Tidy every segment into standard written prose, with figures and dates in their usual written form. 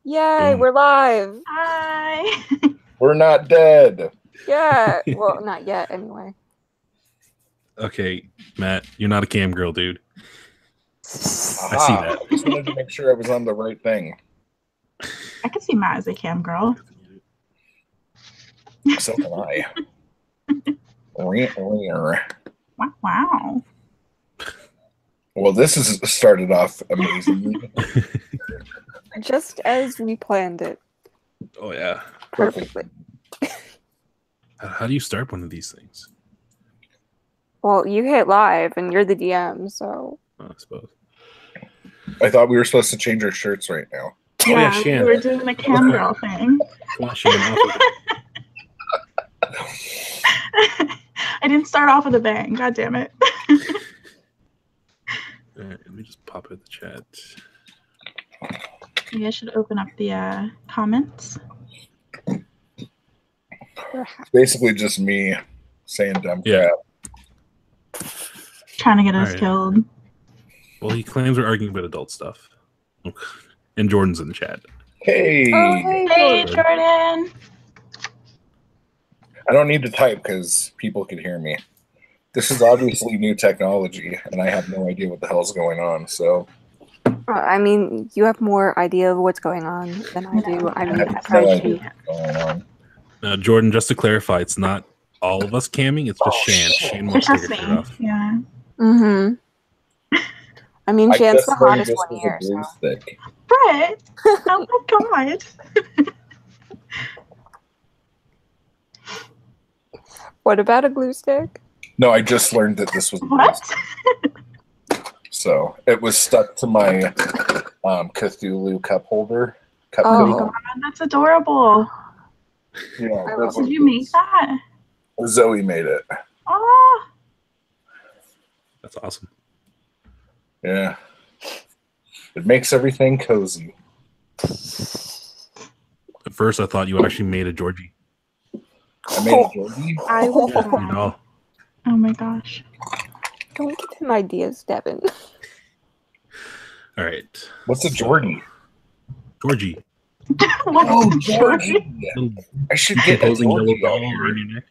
Yay, we're live. Hi. We're not dead. Yeah, well, not yet, anyway. Okay, Matt, you're not a cam girl, dude. Aha. I see that. I just wanted to make sure I was on the right thing. I can see Matt as a cam girl. So can I. Wow. Wow. Well, this has started off amazingly. Just as we planned it. Oh, yeah. Perfectly. How do you start one of these things? Well, you hit live and you're the DM, so. Oh, I suppose. I thought we were supposed to change our shirts right now. Yeah, Shan. we were doing the cam girl thing. Come on, Shan, off with it. I didn't start off with a bang. God damn it. All right, let me just pop it in the chat. Maybe I should open up the comments. It's basically just me saying dumb crap. Trying to get us All right. killed. Well, he claims we're arguing about adult stuff. And Jordan's in the chat. Hey! Oh, hey, Hey, Jordan. Jordan. I don't need to type because people can hear me. This is obviously new technology, and I have no idea what the hell's going on, so... I mean, you have more idea of what's going on than I do. I mean, I no try idea to. what's going on. Jordan, just to clarify, it's not all of us camming, it's just Shan. Shane wants It's to just take me. it off. Yeah. Mm-hmm. I mean, I Shan's just the learned hottest this one was here, a glue so. stick. Brett. Oh my god. What about a glue stick? No, I just learned that this was a glue What? stick. So it was stuck to my Cthulhu cup holder. Cup Oh, hoodie. God. That's adorable. Yeah, I that's love Did you make that? Zoe made it. Oh. That's awesome. Yeah. It makes everything cozy. At first, I thought you actually made a Georgie. I made a Georgie. I would You cry. know. Oh my gosh. Don't give him ideas, Devin. All right. What's a Georgie? Georgie. What's Oh, the Georgie? Little I should get a decomposing yellow Georgie doll out here. around your neck.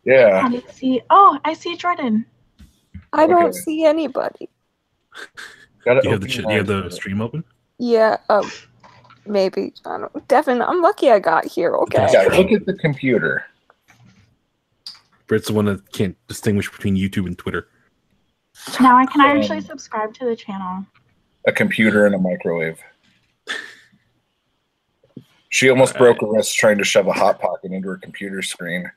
Yeah. How do you see? Oh, I see Jordan. I don't Okay. see anybody. Gotta Do you have the open do you have your the eyes. stream open? Yeah, maybe. I don't know. Devin, I'm lucky I got here, okay? Yeah, look at the computer. Britt's the one that can't distinguish between YouTube and Twitter. Now I can actually subscribe to the channel. A computer and a microwave. She almost broke her wrist trying to shove a Hot Pocket into her computer screen.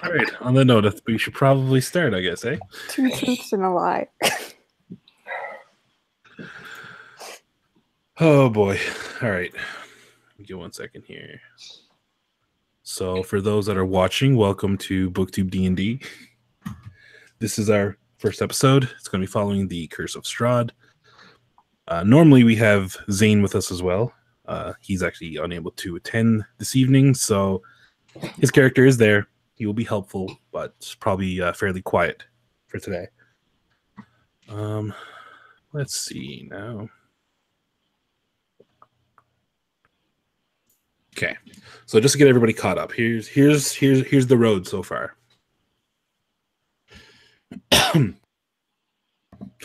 All right. On the note, we should probably start, I guess, eh? 2 truths and a lie. Oh boy. All right. Give me 1 second here. So for those that are watching, welcome to Booktube D&D. This is our first episode. It's going to be following the Curse of Strahd. Normally we have Zane with us as well. He's actually unable to attend this evening, so his character is there. He will be helpful, but probably fairly quiet for today. Let's see now. Okay, so just to get everybody caught up, here's the road so far.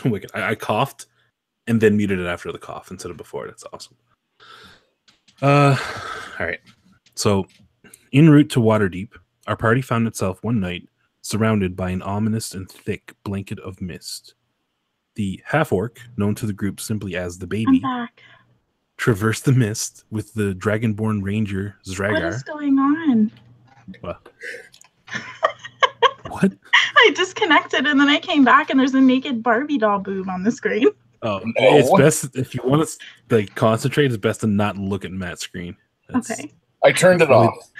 Wicked. I coughed and then muted it after the cough instead of before. That's awesome. All right. So, en route to Waterdeep, our party found itself one night surrounded by an ominous and thick blanket of mist. The half-orc, known to the group simply as the I'm baby, back. traversed the mist with the Dragonborn Ranger Zragar. What is going on? What? What? I disconnected and then I came back and there's a naked Barbie doll boob on the screen. Oh, No. it's best if you want to like concentrate. It's best to not look at Matt's screen. Okay. I turned it Really- off.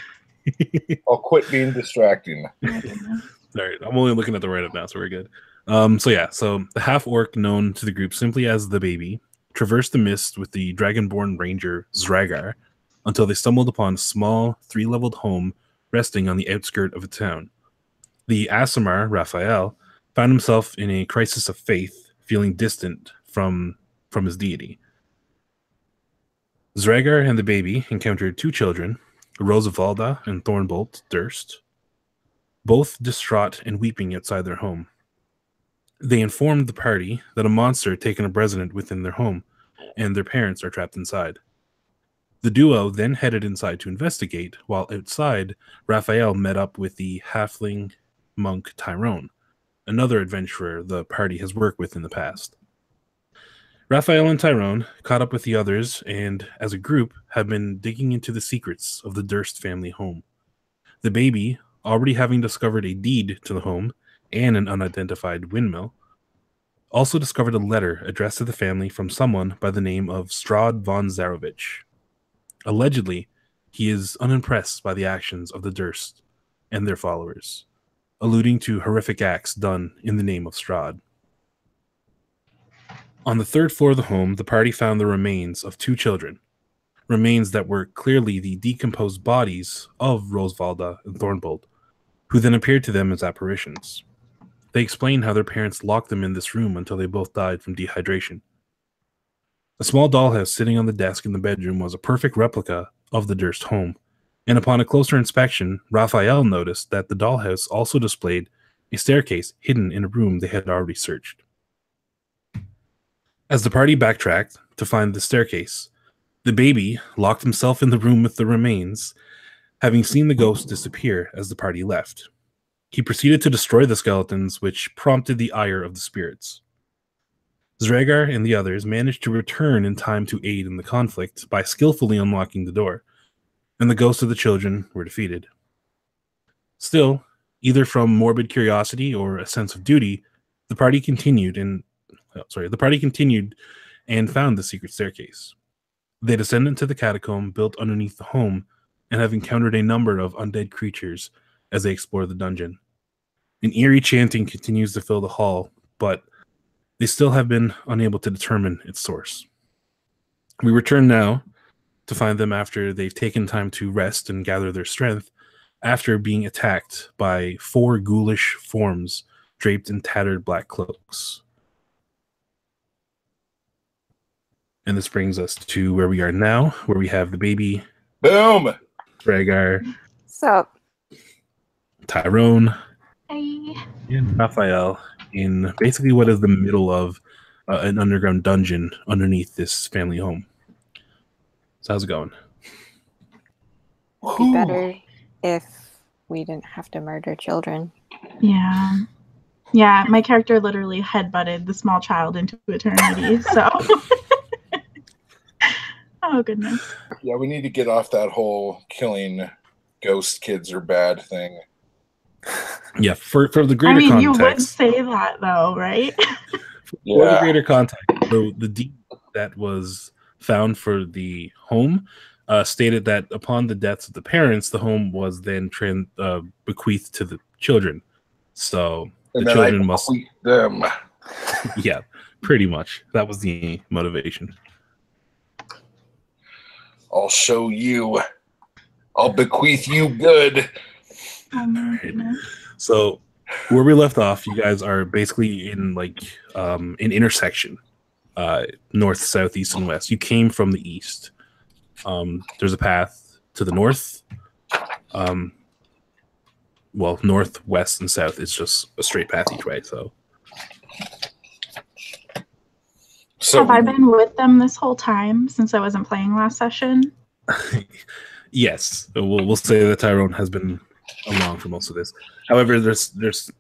I'll quit being distracting. Oh my goodness. All right, I'm only looking at the write-up now, so we're good. So the half-orc, known to the group simply as the baby, traversed the mist with the Dragonborn Ranger Zragar until they stumbled upon a small 3-leveled home resting on the outskirt of a town. The Assimar, Raphael, found himself in a crisis of faith, feeling distant from from his deity. Zragar and the baby encountered two children, Rosavalda and Thornbolt Durst, both distraught and weeping outside their home. They informed the party that a monster had taken up resident within their home, and their parents are trapped inside. The duo then headed inside to investigate, while outside, Raphael met up with the Halfling Monk Tyrone, another adventurer the party has worked with in the past. Raphael and Tyrone caught up with the others and, as a group, have been digging into the secrets of the Durst family home. The baby, already having discovered a deed to the home and an unidentified windmill, also discovered a letter addressed to the family from someone by the name of Strahd Von Zarovich. Allegedly, he is unimpressed by the actions of the Durst and their followers, alluding to horrific acts done in the name of Strahd. On the third floor of the home, the party found the remains of two children, remains that were clearly the decomposed bodies of Rosavalda and Thornbolt, who then appeared to them as apparitions. They explained how their parents locked them in this room until they both died from dehydration. A small dollhouse sitting on the desk in the bedroom was a perfect replica of the Durst home, and upon a closer inspection, Raphael noticed that the dollhouse also displayed a staircase hidden in a room they had already searched. As the party backtracked to find the staircase, the baby locked himself in the room with the remains, having seen the ghost disappear as the party left. He proceeded to destroy the skeletons, which prompted the ire of the spirits. Zragar and the others managed to return in time to aid in the conflict by skillfully unlocking the door, and the ghosts of the children were defeated. Still, either from morbid curiosity or a sense of duty, the party continued and found the secret staircase. They descended into the catacomb built underneath the home and have encountered a number of undead creatures as they explore the dungeon. An eerie chanting continues to fill the hall, but they still have been unable to determine its source. We return now to find them after they've taken time to rest and gather their strength after being attacked by 4 ghoulish forms draped in tattered black cloaks. And this brings us to where we are now, where we have the baby. Boom! Zragar. So, Tyrone. Hey. And Raphael in basically what is the middle of an underground dungeon underneath this family home. So how's it going? it'd be better if we didn't have to murder children. Yeah. Yeah, my character literally headbutted the small child into eternity, so. Oh, goodness. Yeah, we need to get off that whole killing ghost kids are bad thing. Yeah, for the greater context. You would say that, though, right? For the greater context, the deed that was found for the home stated that upon the deaths of the parents, the home was then bequeathed to the children. So and the children must them. Yeah, pretty much. That was the motivation. I'll show you. I'll bequeath you good. Oh, my goodness. So where we left off, you guys are basically in an intersection, north, south, east, and west. You came from the east. There's a path to the north. North, west, and south. It's just a straight path each way. So have I been with them this whole time since I wasn't playing last session? Yes, we'll say that Tyrone has been along for most of this. However, there's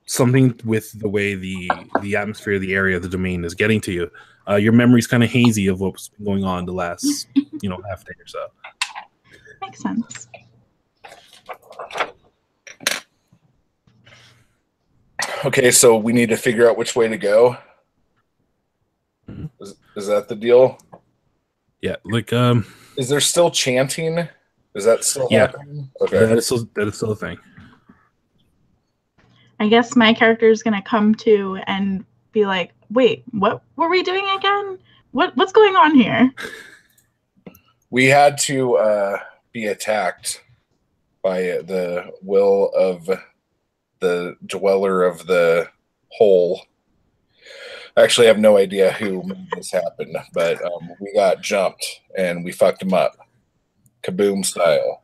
something with the way the atmosphere, the area, the domain is getting to you. Your memory's kind of hazy of what's been going on the last half day or so. Makes sense. Okay, so we need to figure out which way to go. Mm-hmm. Is that the deal? Yeah, is there still chanting? Is that still happening? Okay. That is still a thing. I guess my character is going to come to and be like, wait, what were we doing again? What's going on here? We had to be attacked by the will of the dweller of the hole. actually have no idea who made this happen, but we got jumped and we fucked him up. Kaboom style.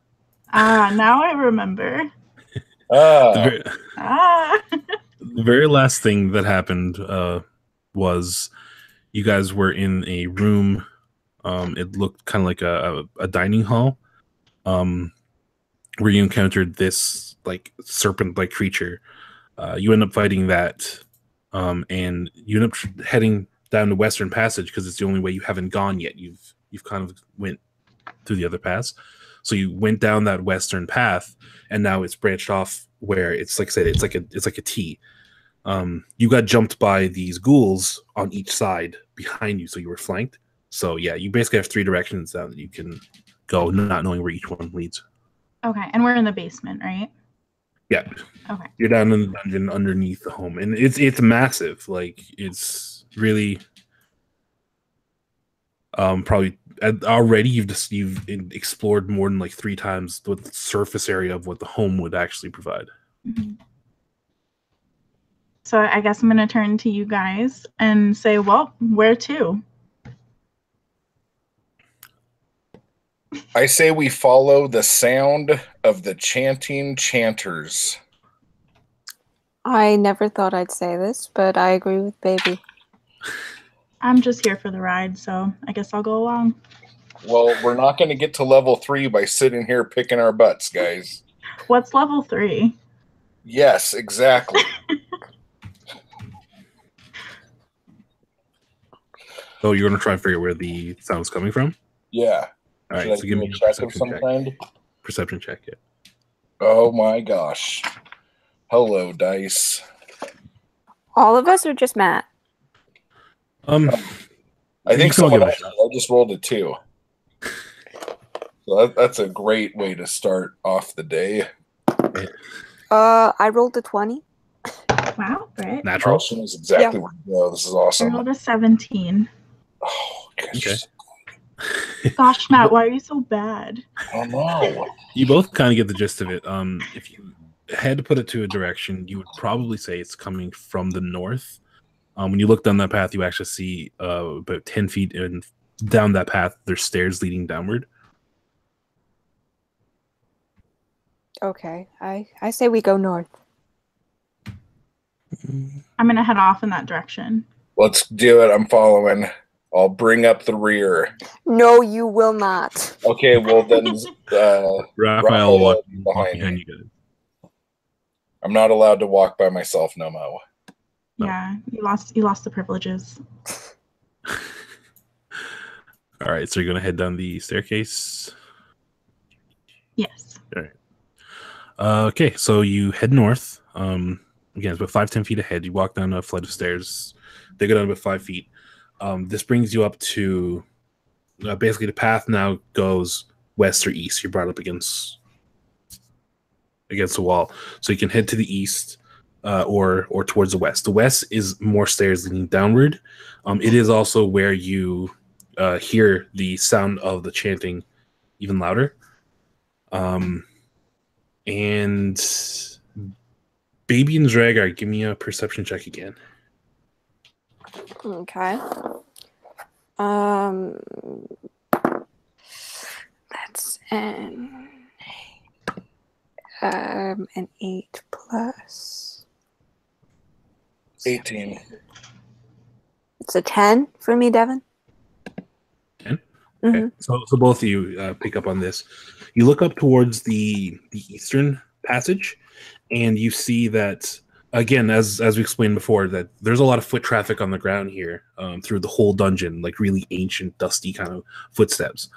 Ah, now I remember. The Ah. very last thing that happened was you guys were in a room. It looked kind of like a dining hall, where you encountered this like serpent-like creature. You end up fighting that, and you end up heading down the Western Passage because it's the only way you haven't gone yet. You've kind of went through the other paths, so you went down that Western path, and now it's branched off where it's like I said, it's like a T. You got jumped by these ghouls on each side behind you, so you were flanked. So yeah, you basically have 3 directions down that you can go, not knowing where each one leads. Okay, and we're in the basement, right? Yeah. Okay. You're down in the dungeon underneath the home, and it's massive. Like it's really probably already you've explored more than like 3 times the surface area of what the home would actually provide. Mm-hmm. So I guess I'm going to turn to you guys and say, well, where to? I say we follow the sound of the chanting chanters. I never thought I'd say this, but I agree with Baby. I'm just here for the ride, so I guess I'll go along. Well, we're not going to get to level 3 by sitting here picking our butts, guys. What's level 3? Yes, exactly. So you're going to try and figure out where the sound's coming from? Yeah. All right, Should I so give me do a check of perception some check. kind? Perception check, yeah. Oh my gosh. Hello, dice. All of us or just Matt? I You think can all someone give it a else. shot. I just rolled a 2. So that's a great way to start off the day. I rolled a 20. Wow, Britt. Natural. She knows exactly Yeah. where to go. This is I awesome. rolled a 17. Oh, gosh. Okay. Gosh, Matt, why are you so bad? Oh, no. You both kind of get the gist of it. If you had to put it to a direction, you would probably say it's coming from the north. When you look down that path, you actually see about 10 feet down that path, there's stairs leading downward. Okay, I say we go north. I'm going to head off in that direction. Let's do it. I'm following. I'll bring up the rear. No, you will not. Okay, well then Raphael will walk behind behind me. you guys. I'm not allowed to walk by myself no more. No. Yeah, you lost the privileges. All right, so you're going to head down the staircase. Yes. All right. Okay, so you head north. Again, it's about 5-10 feet ahead. You walk down a flight of stairs. They go down about 5 feet. This brings you up to basically the path now goes west or east. You're brought up against the wall, so you can head to the east or towards the west. The west is more stairs leading downward. It is also where you hear the sound of the chanting even louder. And Baby and Zragar, give me a perception check again. Okay. That's an 8 plus. 18. It's a 10 for me, Devin. 10? Okay. Mhm. So both of you pick up on this. You look up towards the eastern passage, and you see that, again, as we explained before, that there's a lot of foot traffic on the ground here through the whole dungeon, like really ancient, dusty kind of footsteps.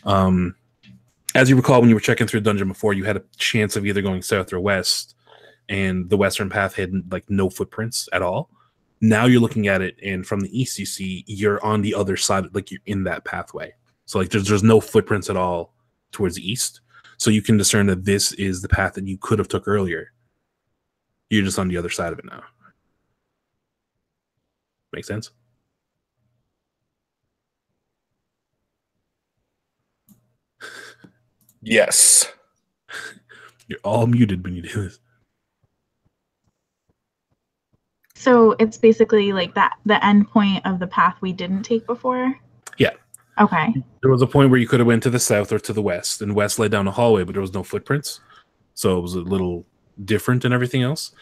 As you recall, when you were checking through the dungeon before, you had a chance of either going south or west, and the western path had like no footprints at all. Now you're looking at it, and from the east, you see you're on the other side, like you're in that pathway. So like there's no footprints at all towards the east. So you can discern that this is the path that you could have took earlier. You're just on the other side of it now. Make sense? Yes. You're all muted when you do this. So it's basically like that the end point of the path we didn't take before? Yeah. Okay. There was a point where you could have went to the south or to the west, and west led down a hallway, but there was no footprints. So it was a little different than everything else.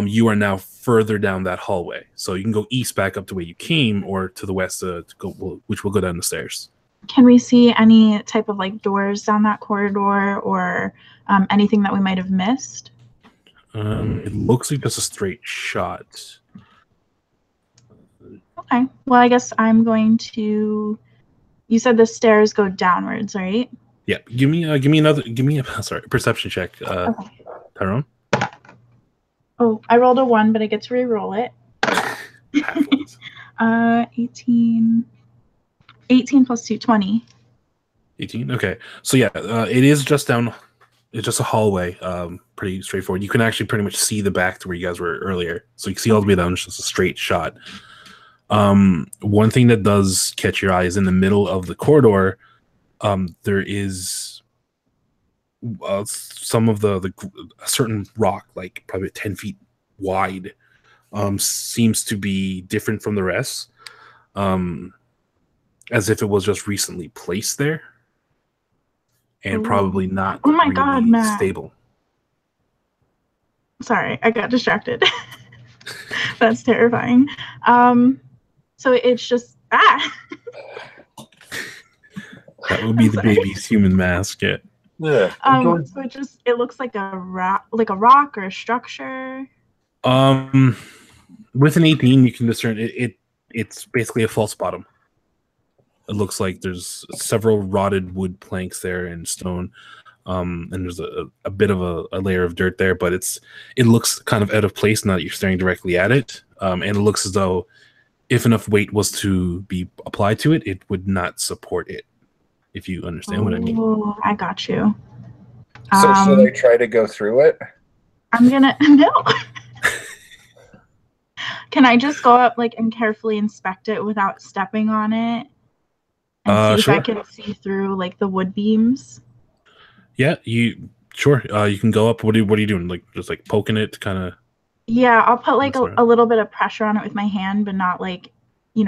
You are now further down that hallway. So you can go east back up to where you came, or to the west, which will go down the stairs. Can we see any type of like doors down that corridor or anything that we might have missed? It looks like just a straight shot. Okay. Well, I guess I'm going to. You said the stairs go downwards, right? Yeah. Give me a perception check, Okay. Tyrone. Oh, I rolled a 1, but I get to re-roll it. 18 plus 2, 20. 18. Okay. So yeah, it is just down. It's just a hallway. Pretty straightforward. You can actually pretty much see the back to where you guys were earlier. So you can see all the way down. It's just a straight shot. One thing that does catch your eye is in the middle of the corridor. There is some of a certain rock, like probably 10 feet wide, seems to be different from the rest, as if it was just recently placed there, and probably not really Matt. stable. Sorry, I got distracted. That's terrifying. So it's just That would be the baby's human mask. Yeah. Yeah. so it looks like a rock or a structure. With an 18, you can discern it's basically a false bottom. It looks like there's several rotted wood planks there and stone, and there's a bit of a layer of dirt there, but it looks kind of out of place now that you're staring directly at it, and it looks as though if enough weight was to be applied to it, it would not support it. If you understand what I mean. Oh, I got you. So should I try to go through it? I'm gonna no. Can I just go up and carefully inspect it without stepping on it? And see if I can see through the wood beams? Yeah, you can go up. What are you doing? Just poking it, kind of. Yeah, I'll put a little bit of pressure on it with my hand, but not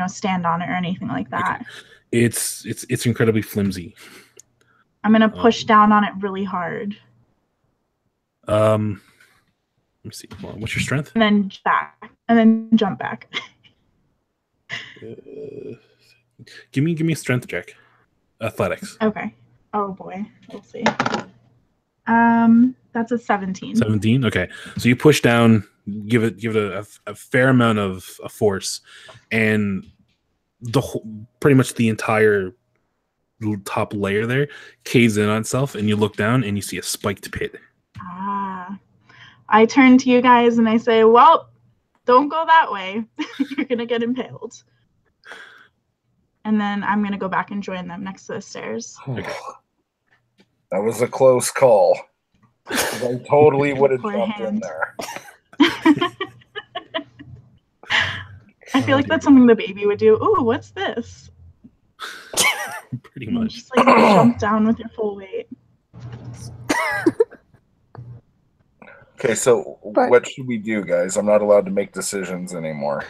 stand on it or anything like that. Okay. It's incredibly flimsy. I'm gonna push down on it really hard. Let me see. Well, what's your strength? And then jump back. Give me a strength check. Athletics. Okay. Oh boy. We'll see. That's a 17. 17. Okay. So you push down, give it a fair amount of force, and pretty much the entire top layer there caves in on itself, and you look down and you see a spiked pit. I turn to you guys and I say, well, don't go that way. You're gonna get impaled. And then I'm gonna go back and join them next to the stairs. Okay. That was a close call. I totally would have jumped in there. I feel like that's something the baby would do. Ooh, what's this? Pretty much. Just jump down with your full weight. Okay, so what should we do, guys? I'm not allowed to make decisions anymore.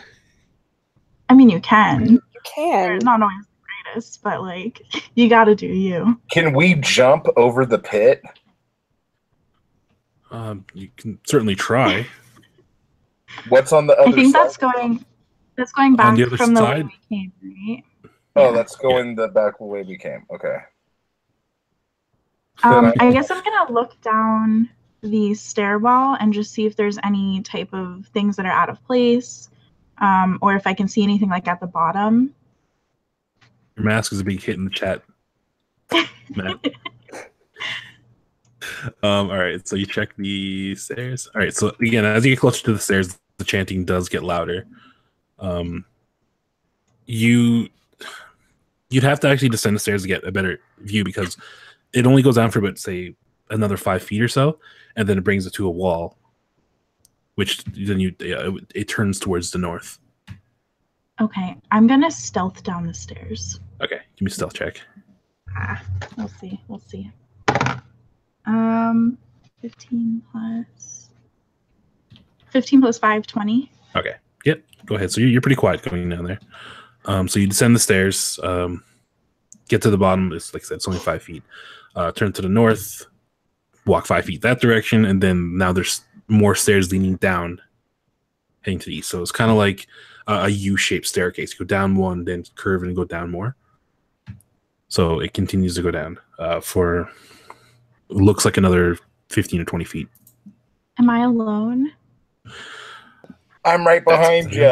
I mean, you can. You can. Not always the greatest, but you gotta do you. Can we jump over the pit? You can certainly try. What's on the other side? I think that's going back from the side? way we came, right? Oh, that's going the back the way we came. Okay. I guess I'm gonna look down the stairwell and just see if there's any type of things that are out of place, or if I can see anything at the bottom. Your mask is a big hit in the chat, Matt. All right, so you check the stairs. All right, so again, as you get closer to the stairs, the chanting does get louder. You'd have to actually descend the stairs to get a better view, because it only goes down for about, say, another 5 feet or so, and then it brings it to a wall, which then it turns towards the north. Okay, I'm gonna stealth down the stairs. Okay, give me a stealth check. We'll see. 15 plus 5, 20. Okay, Yep. Go ahead. So you're pretty quiet going down there. So you descend the stairs. Get to the bottom. It's like I said, it's only 5 feet. Turn to the north. Walk 5 feet that direction, and then now there's more stairs leaning down, heading to the east. So it's kind of like a U-shaped staircase. You go down one, then curve and go down more. So it continues to go down for looks like another 15 or 20 feet. Am I alone? I'm right behind you.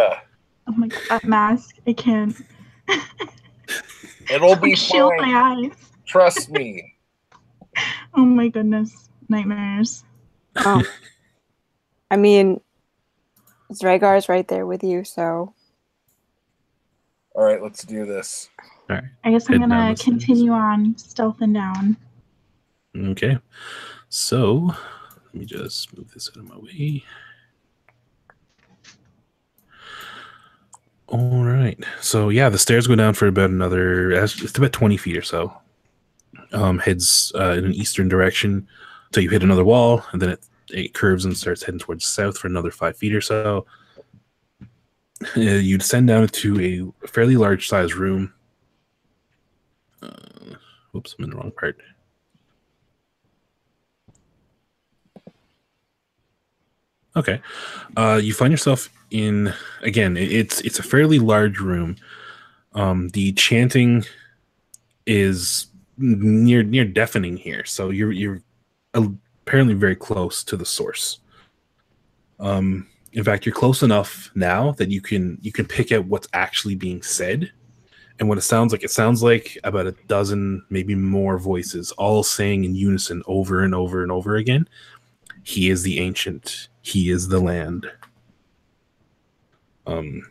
Oh my god, that mask. I can't. It'll be Shield fine. my eyes. Trust me. Oh my goodness. Nightmares. Oh. I mean, Zragar's right there with you, so. All right, let's do this. All right. I guess I'm Head down gonna the stairs. continue on stealthing down. Okay. So let me just move this out of my way. All right. So yeah, the stairs go down for about it's about 20 feet or so. Heads in an eastern direction until you hit another wall, and then it curves and starts heading towards the south for another 5 feet or so. You descend down to a fairly large sized room. Oops, I'm in the wrong part. Okay. You find yourself in, again, it's a fairly large room. The chanting is near deafening here, so you're apparently very close to the source. In fact, you're close enough now that you can pick out what's actually being said and what it sounds like about a dozen, maybe more voices, all saying in unison over and over and over again. He is the ancient. He is the land. In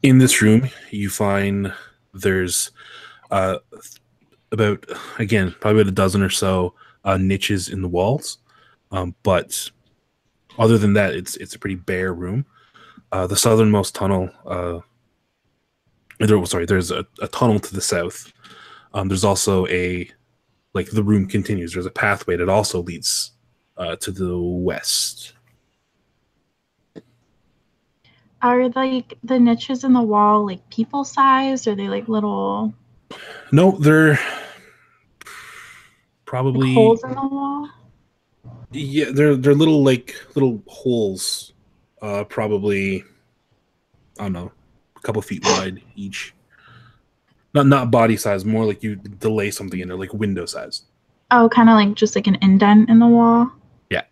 this room, you find there's about, again, probably about a dozen or so niches in the walls. But other than that, it's a pretty bare room. The southernmost tunnel, there's a tunnel to the south. There's also the room continues. There's a pathway that also leads to the west. Are like the niches in the wall like people sized? Or are they like little No, they're probably like holes in the wall? Yeah, they're little holes, probably, I don't know, a couple feet wide each. Not body size, more like you delay something in there, like window size. Oh, kind of like just like an indent in the wall? Yeah.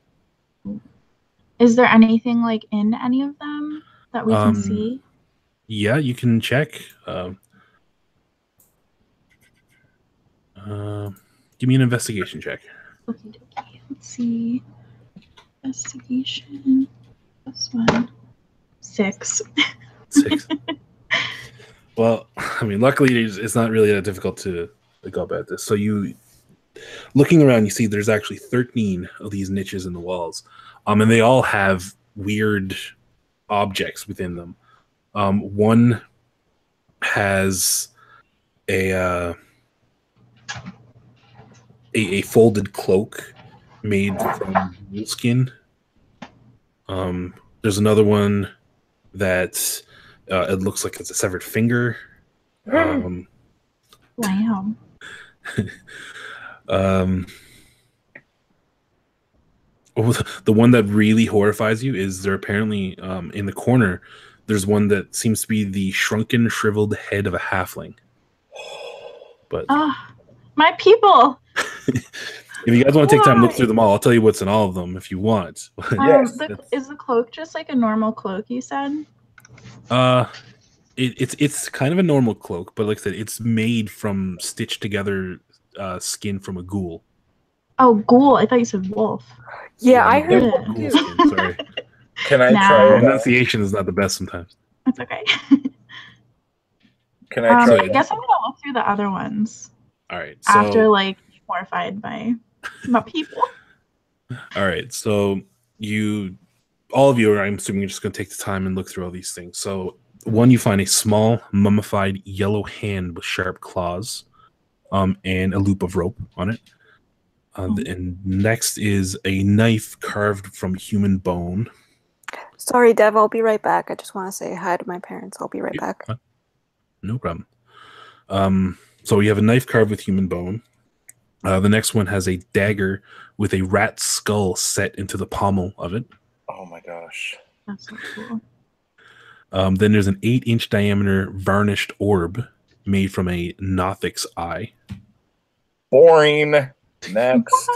Is there anything like in any of them that we can see? Yeah, you can check. Give me an investigation check. Okay, let's see. Investigation. This one. 6. 6. Well, I mean, luckily it's not really that difficult to go about this. So looking around, you see there's actually 13 of these niches in the walls. And they all have weird objects within them. One has a folded cloak made from wolfskin. There's another one that it looks like it's a severed finger. Wow. The one that really horrifies you is there apparently in the corner there's one that seems to be the shrunken, shriveled head of a halfling. But my people. if you guys want to take time to look through them all, I'll tell you what's in all of them if you want. Yes. Is the cloak just like a normal cloak, you said? It's kind of a normal cloak, but like I said, it's made from stitched together skin from a ghoul. Oh, ghoul. I thought you said wolf. Yeah, I heard Yeah. that Ghoul too. skin, sorry. Can I Nah. try it? Pronunciation is not the best sometimes. That's okay. Can I try I it? guess I'm gonna look through the other ones All right. So after like horrified by my people. all right. So all of you are, I'm assuming, you're just going to take the time and look through all these things. So one, you find a small mummified yellow hand with sharp claws, and a loop of rope on it. And next is a knife carved from human bone. Sorry, Dev. I'll be right back. I just want to say hi to my parents. I'll be right back. No problem. So you have a knife carved with human bone. The next one has a dagger with a rat skull set into the pommel of it. Oh my gosh. That's so cool. Then there's an 8-inch diameter varnished orb made from a Nothic's eye. Boring. Next.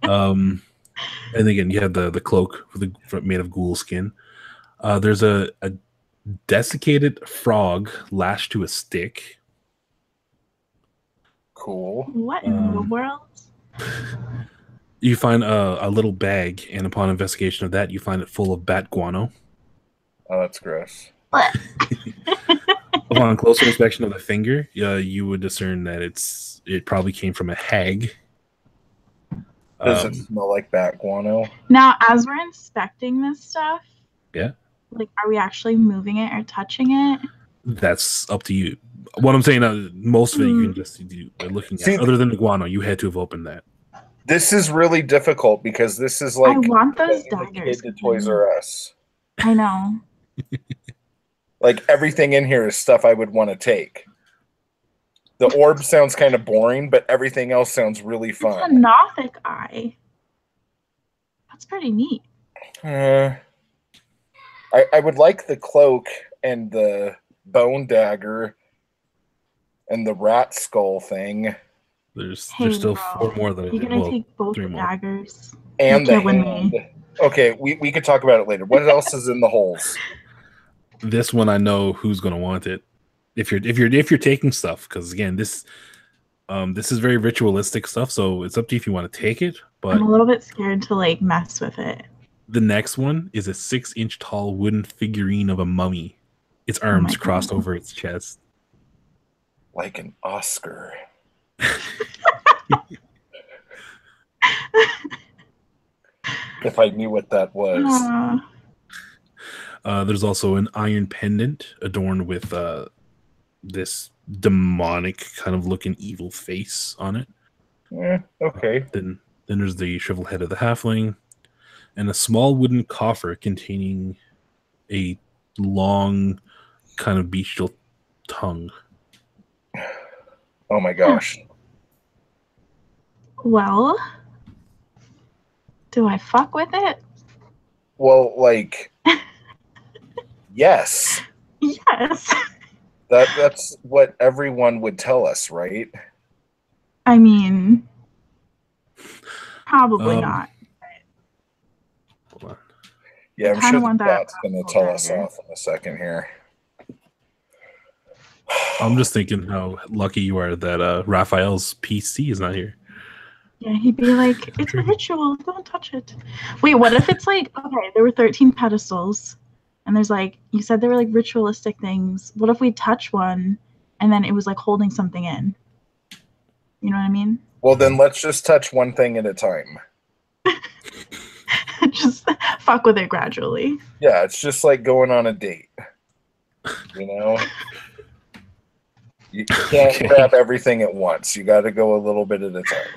And again, you have the cloak made of ghoul skin. There's a desiccated frog lashed to a stick. Cool. What in the world? You find a little bag, and upon investigation of that, you find it full of bat guano. Oh, that's gross. What? Upon closer inspection of the finger, you would discern that it probably came from a hag. Does it smell like bat guano? Now, as we're inspecting this stuff, Yeah. Like, are we actually moving it or touching it? That's up to you. What I'm saying, most of it you can just do by looking at. Other than the guano, you had to have opened that. This is really difficult because this is like I want those the daggers. kid to Toys R Us. I know. Like everything in here is stuff I would want to take. The orb sounds kind of boring, but everything else sounds really It's a fun. Nothic eye. That's pretty neat. I would like the cloak and the bone dagger and the rat skull thing. There's still bro, 4 more that you're gonna take both the daggers. And You the can't win hand. me. Okay, we could talk about it later. What else is in the holes? This one I know who's gonna want it. If you're taking stuff, because again, this is very ritualistic stuff, so it's up to you if you want to take it. But I'm a little bit scared to like mess with it. the next one is a 6-inch tall wooden figurine of a mummy. Its arms crossed over its chest. Like an Oscar. If I knew what that was. There's also an iron pendant adorned with this demonic kind of looking evil face on it. Okay. Then there's the shriveled head of the halfling, and a small wooden coffer containing a long, kind of bestial tongue. Oh my gosh. Well, do I fuck with it? Well, like, yes. Yes. That's what everyone would tell us, right? I mean, probably not. Hold on. Yeah, I'm kinda sure want the that chat's going to tell us dagger. off in a second here. I'm just thinking how lucky you are that Raphael's PC is not here. Yeah, he'd be like, it's a ritual, don't touch it. Wait, what if it's like, okay, there were 13 pedestals, and there's like, you said there were like ritualistic things. What if we touch one, and then it was like holding something in? You know what I mean? Well, then let's just touch one thing at a time. Just fuck with it gradually. Yeah, it's just like going on a date. You know? You can't grab everything at once. You got to go a little bit at a time.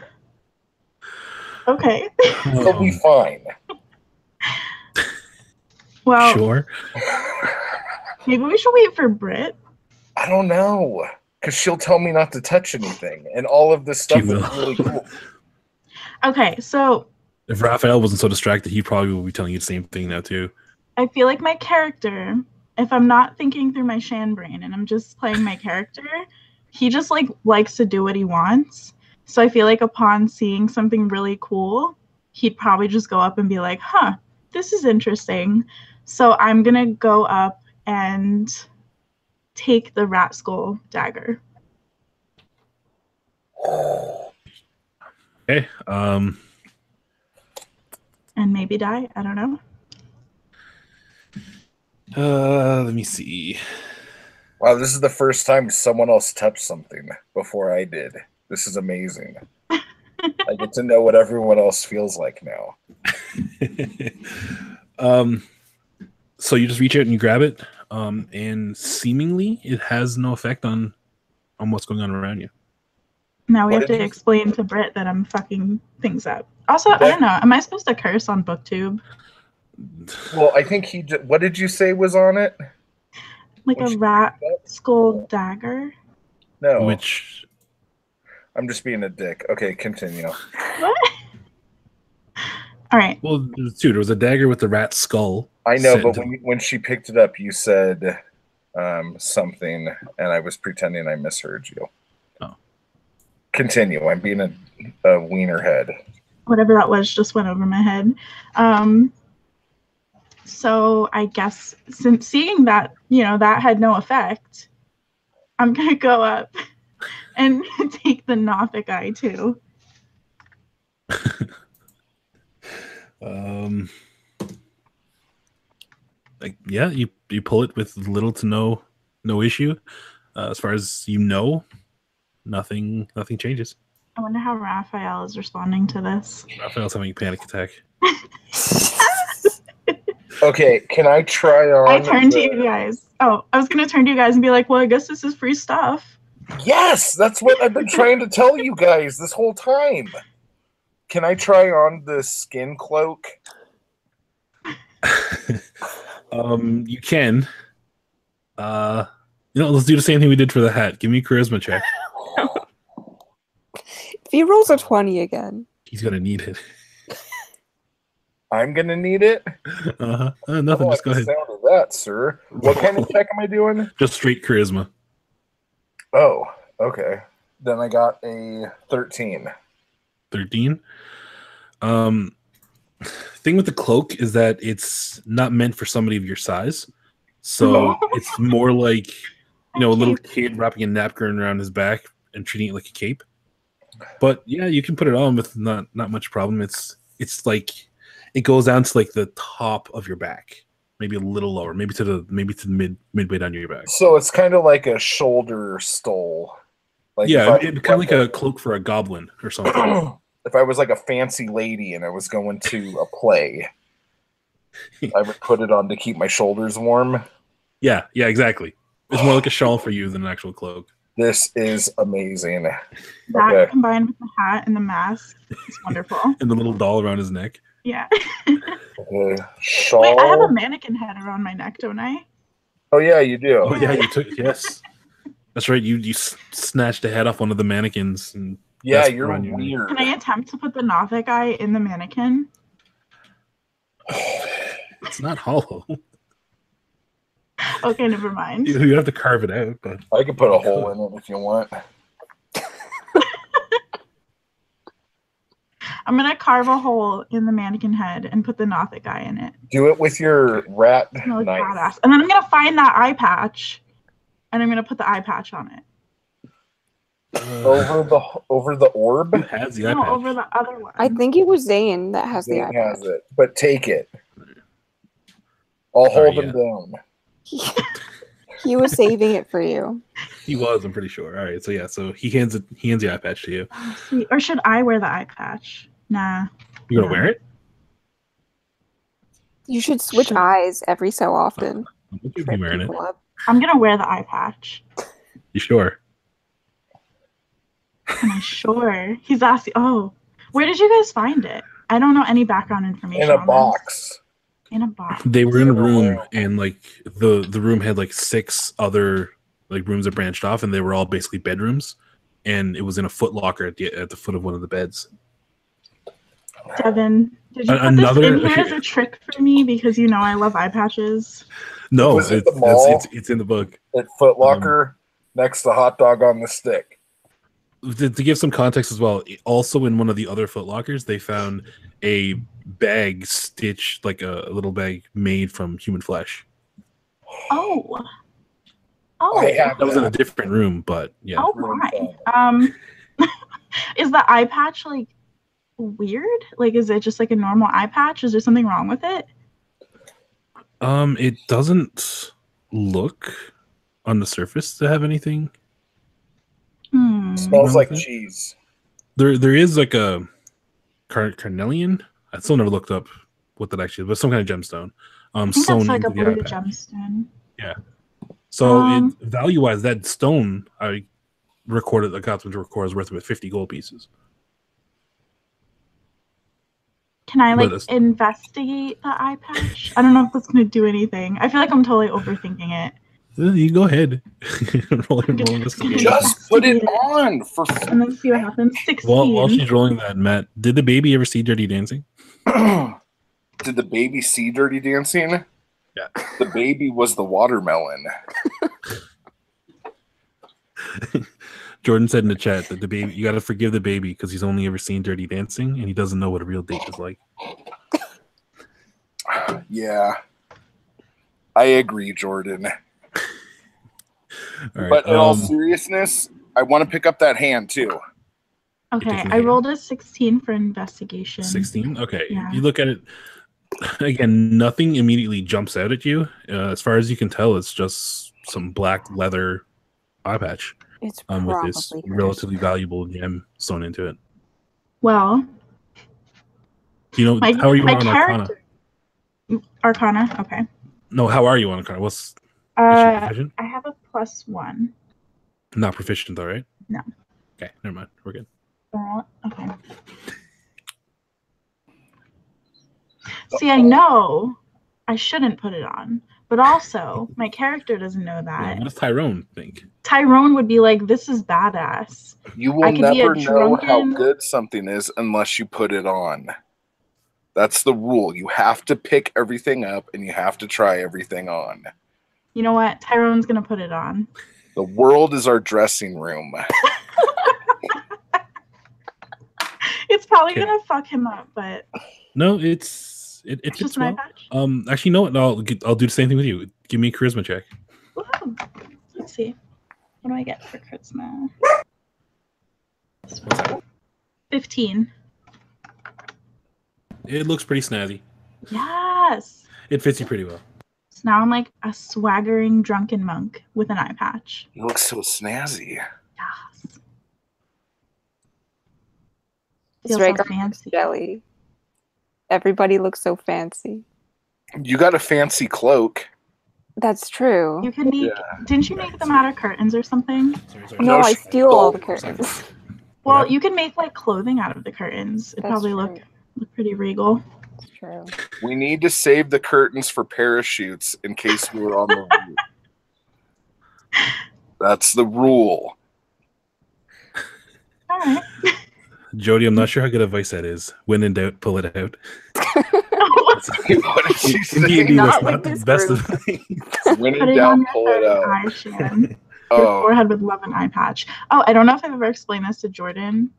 Okay. It'll be fine. Well, Sure. maybe we should wait for Britt. I don't know. Because she'll tell me not to touch anything. And all of this stuff She will. is really cool. Okay, so If Raphael wasn't so distracted, he probably will be telling you the same thing now too. I feel like my character, if I'm not thinking through my Shan brain and I'm just playing my character, he just like likes to do what he wants. So I feel like upon seeing something really cool, he'd probably just go up and be like, huh, this is interesting. So I'm going to go up and take the rat skull dagger. Okay. And maybe die. I don't know. Let me see. Wow, this is the first time someone else touched something before I did. This is amazing. I get to know what everyone else feels like now. So you just reach out and you grab it, and seemingly it has no effect on what's going on around you. Now we What have did to you- explain to Britt that I'm fucking things up. Also, I don't know. Am I supposed to curse on BookTube? Well, I think what did you say was on it? Like When a she rat picked it up? skull dagger? No, Which I'm just being a dick. Okay, continue. What? All right. well, dude, there was a dagger with the rat skull. I know, set but into- when she picked it up, you said something, and I was pretending I misheard you. Oh. Continue. I'm being a wiener head. Whatever that was just went over my head. So I guess since seeing that, that had no effect, I'm going to go up and take the Nothic eye too. Like, yeah, you pull it with little to no issue. As far as you know, nothing changes. I wonder how Raphael is responding to this. Raphael's having a panic attack. Okay, can I try on? I turned to you guys. Oh, I was going to turn to you guys and be like, well, I guess this is free stuff. Yes, that's what I've been trying to tell you guys this whole time. Can I try on the skin cloak? You can. Let's do the same thing we did for the hat. Give me a charisma check. If he rolls a 20 again. He's gonna need it. I'm gonna need it. Nothing. Just go ahead. Sound of that, sir. What kind of check am I doing? Just straight charisma. Oh, okay. Then I got a 13. 13. Thing with the cloak is that it's not meant for somebody of your size, so it's more like a little kid wrapping a napkin around his back and treating it like a cape. But yeah, you can put it on with not much problem. It's like it goes down to like the top of your back, maybe a little lower, maybe to the midway down your back. So it's kind of like a shoulder stole. Like Yeah, it's kind of like a cloak for a goblin or something. If I was like a fancy lady and I was going to a play, I would put it on to keep my shoulders warm. Yeah, exactly. It's more like a shawl for you than an actual cloak. This is amazing. That Okay. combined with the hat and the mask is wonderful. And the little doll around his neck. Yeah. Okay. Shawl. Wait, I have a mannequin head around my neck, don't I? Oh yeah, you do. Oh yeah, you took yes. That's right. You snatched a head off one of the mannequins. And Yeah, that's you're around your neck. weird. Can I attempt to put the Nothic eye in the mannequin? It's not hollow. Okay, never mind. You have to carve it out, but I could put a hole in it if you want. I'm gonna carve a hole in the mannequin head and put the Nothic eye in it. Do it with your rat It's gonna look knife. badass. And then I'm gonna find that eye patch, and I'm gonna put the eye patch on it. Over the orb. who has the eye No, patch? over the other one. I think it was Zane that has the Zane eye has patch. it, but take it. I'll hold yeah. him down. He was saving it for you. He was, I'm pretty sure. All right, so he hands the eye patch to you. Oh, sweet. Or should I wear the eye patch? Nah. You're gonna wear it? You should switch eyes every so often. You'll be Trip wearing it. people up. I'm gonna wear the eye patch. You sure? Am I sure? He's asking. Oh, where did you guys find it? I don't know any background information. In a on box. This. In a box. They were in a room, and like the room had like 6 other like rooms that branched off, and they were all basically bedrooms. And it was in a foot locker at the foot of one of the beds. Devin, did you put Another- this in here as a trick for me because you know I love eye patches? No, Was it it's the mall? it's in the book. At Foot Locker, next to hot dog on the stick. To give some context as well, also in one of the other Foot Lockers, they found a bag stitched, like a little bag made from human flesh. Oh. I have That was in a different room, but yeah. Oh my. Is the eye patch like weird? Like, is it just like a normal eye patch? Is there something wrong with it? It doesn't look on the surface to have anything. Smells like Okay. cheese. There is like a carnelian. I still never looked up what that actually is, but some kind of gemstone. I think Sewn that's like a into the eye blue patch. gemstone. So Um, value wise, that stone, I recorded, got them to record is worth about 50 gold pieces. Can I like But investigate the eye patch? I don't know if that's gonna do anything. I feel like I'm totally overthinking it. you go ahead. roll investigation. Just put it on for And then see what happens. 16. While she's rolling that, Matt, did the baby ever see Dirty Dancing? Did the baby see Dirty Dancing? Yeah. The baby was the watermelon. Jordan said in the chat that the baby, you got to forgive the baby because he's only ever seen Dirty Dancing and he doesn't know what a real date is like. Yeah. I agree, Jordan. All right, but in all seriousness, I want to pick up that hand too. Okay, I rolled a 16 for investigation. 16? Okay. Yeah. You look at it, again, nothing immediately jumps out at you. As far as you can tell, it's just some black leather eye patch. It's with this relatively valuable gem sewn into it. Well, how are you on Arcana? Arcana, okay. No, how are you on Arcana? What's I have a +1. Not proficient though, right? No. Okay, never mind. We're good. Okay. See, I know I shouldn't put it on, but also my character doesn't know that. Yeah, what does Tyrone think? Tyrone would be like, "This is badass." You will never know how good something is unless you put it on. That's the rule. You have to pick everything up and you have to try everything on. You know what? Tyrone's gonna put it on. The world is our dressing room. It's probably gonna fuck him up, but no, it fits well. Actually, no, I'll do the same thing with you. Give me a charisma check. Woo-hoo. Let's see. What do I get for charisma? 15. It looks pretty snazzy. Yes. It fits you pretty well. So now I'm like a swaggering drunken monk with an eye patch. You look so snazzy. Yes. Zragar fancy. Jelly. Everybody looks so fancy. You got a fancy cloak. That's true. You can make. Didn't you make them out of curtains or something? Sorry. No, I steal all the curtains. Well, you can make like clothing out of the curtains. It probably look pretty regal. That's true. We need to save the curtains for parachutes in case we were on the roof. That's the rule. All right. Jody, I'm not sure how good advice that is. When in doubt, pull it out. What did she say? Not the best of things. When in doubt, pull it out. Your forehead would love an eye patch. Oh, I don't know if I've ever explained this to Jordan,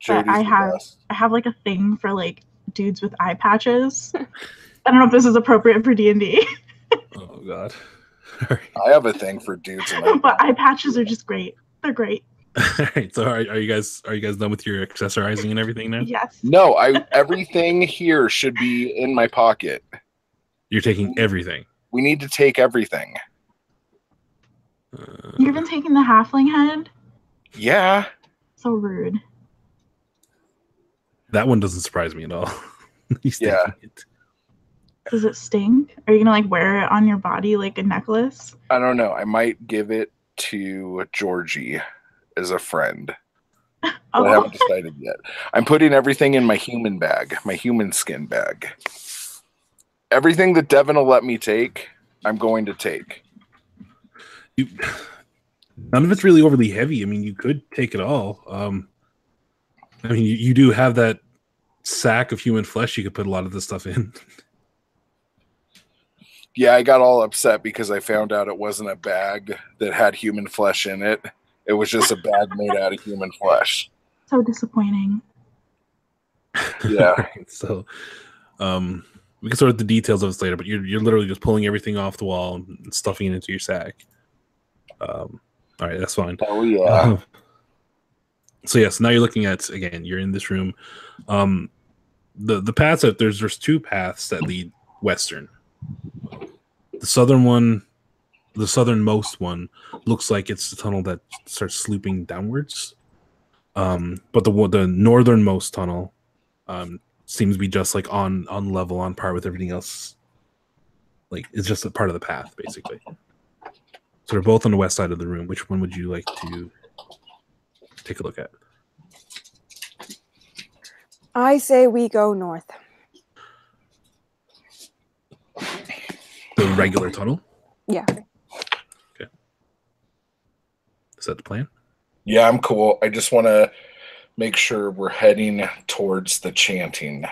but I have like a thing for like dudes with eye patches. I don't know if this is appropriate for D&D. Oh God. I have a thing for dudes, but eye patches are just great. They're great. All right, so are you guys done with your accessorizing and everything now? Yes. No, everything here should be in my pocket. You're taking everything. We need to take everything. You've been taking the halfling head? Yeah. So rude. That one doesn't surprise me at all. He's taking it. Does it sting? Are you gonna like wear it on your body like a necklace? I don't know. I might give it to Georgie as a friend. I haven't decided yet. I'm putting everything in my human bag, my human skin bag. Everything that Devin will let me take, I'm going to take. None of it's really overly heavy. I mean, you could take it all. I mean, you do have that sack of human flesh you could put a lot of this stuff in. Yeah, I got all upset because I found out it wasn't a bag that had human flesh in it. It was just a bag made out of human flesh. So disappointing. Yeah. Right, so, we can sort of the details of this later, but you're literally just pulling everything off the wall and stuffing it into your sack. All right, that's fine. Oh yeah. So yes, now you're looking at, again, you're in this room. The paths that there's two paths that lead western. The southern one, the southernmost one, looks like it's the tunnel that starts slooping downwards. But the northernmost tunnel seems to be just like on level, on par with everything else. Like it's just a part of the path, basically. So they're both on the west side of the room. Which one would you like to take a look at? I say we go north. The regular tunnel? Yeah. Okay. Is that the plan? Yeah, I'm cool. I just want to make sure we're heading towards the chanting.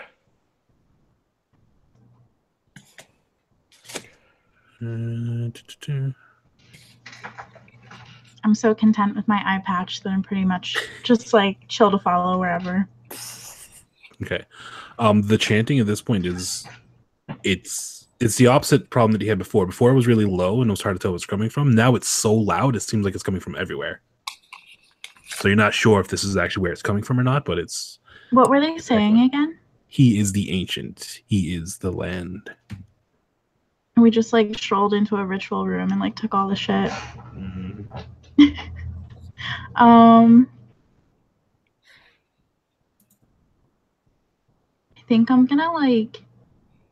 I'm so content with my eye patch that I'm pretty much just like chill to follow wherever. Okay. The chanting at this point is it's the opposite problem that he had before. Before it was really low and it was hard to tell where it's coming from. Now it's so loud it seems like it's coming from everywhere. So you're not sure if this is actually where it's coming from or not, but it's... What were they saying again? He is the ancient. He is the land. We just like strolled into a ritual room and like took all the shit. Mm-hmm. I think I'm gonna like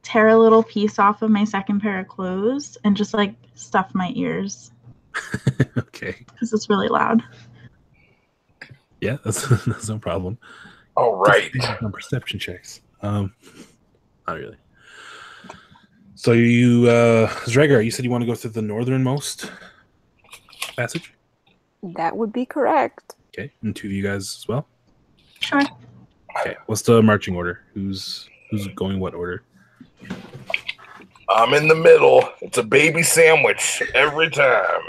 tear a little piece off of my second pair of clothes and just like stuff my ears. Okay. Because it's really loud. Yeah, that's no problem. All right. On perception checks. Not really. So you, Zragar, you said you want to go through the northernmost passage? That would be correct. Okay, and two of you guys as well? Sure. Okay, what's the marching order? Who's going what order? I'm in the middle. It's a baby sandwich every time.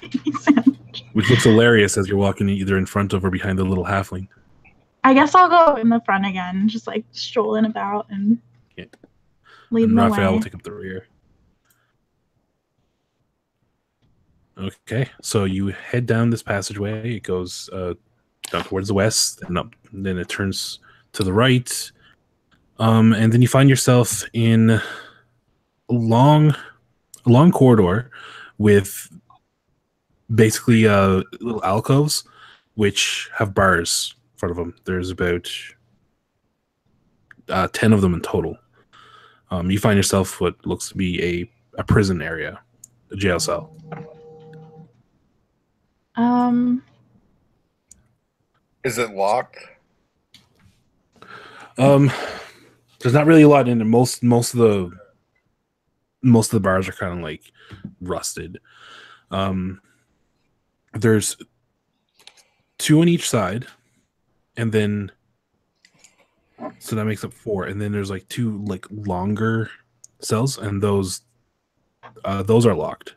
Baby sandwich. Which looks hilarious as you're walking either in front of or behind the little halfling. I guess I'll go in the front again, just like strolling about and leading And the Raphael way. will take up the rear. Okay, so you head down this passageway. It goes down towards the west, and up. And then it turns to the right, and then you find yourself in a long corridor with basically little alcoves, which have bars in front of them. There's about 10 of them in total. You find yourself what looks to be a prison area, a jail cell. Is it locked? There's not really a lot in it. Most of the bars are kind of like rusted. There's 2 on each side, and then so that makes up 4. And then there's like 2 like longer cells, and those are locked.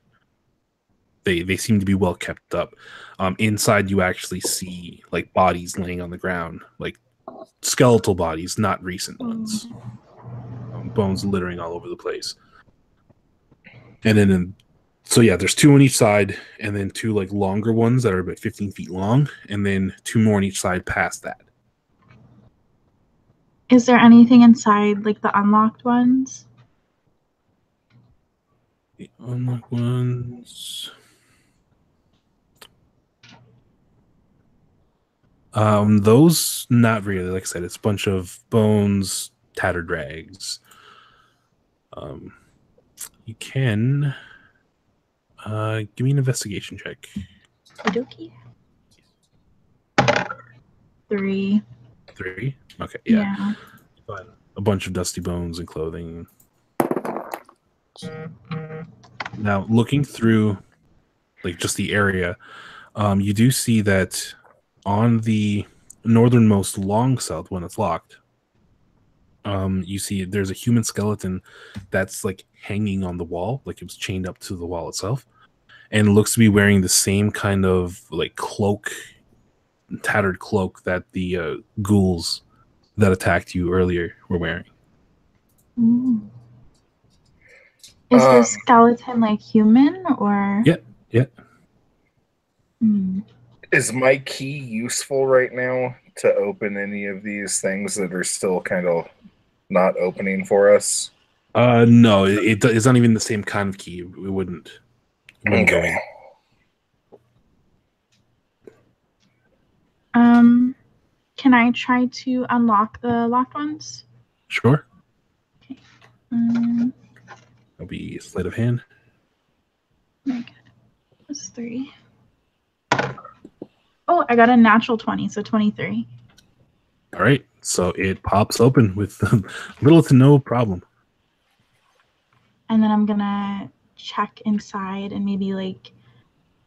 They seem to be well kept up. Inside, you actually see like bodies laying on the ground, like skeletal bodies, not recent ones. Bones littering all over the place. And then, so yeah, there's 2 on each side, and then 2 like longer ones that are about 15 feet long, and then 2 more on each side past that. Is there anything inside, like the unlocked ones? The unlocked ones. Those not really. Like I said, it's a bunch of bones, tattered rags. You can give me an investigation check. Okie dokie. 3. 3? Okay, yeah. Yeah. Find a bunch of dusty bones and clothing. Now, looking through like just the area, you do see that on the northernmost long cell, when it's locked, you see there's a human skeleton that's like hanging on the wall, like it was chained up to the wall itself, and looks to be wearing the same kind of like cloak, tattered cloak that the ghouls that attacked you earlier were wearing. Ooh. Is the skeleton like human or? Yeah. Is my key useful right now to open any of these things that are still kind of not opening for us? No, it's not even the same kind of key. It wouldn't go Okay. in. Can I try to unlock the locked ones? Sure. Okay. That'll be sleight of hand. My God. That's 3. Oh, I got a natural 20, so 23. All right, so it pops open with little to no problem. And then I'm gonna check inside and maybe like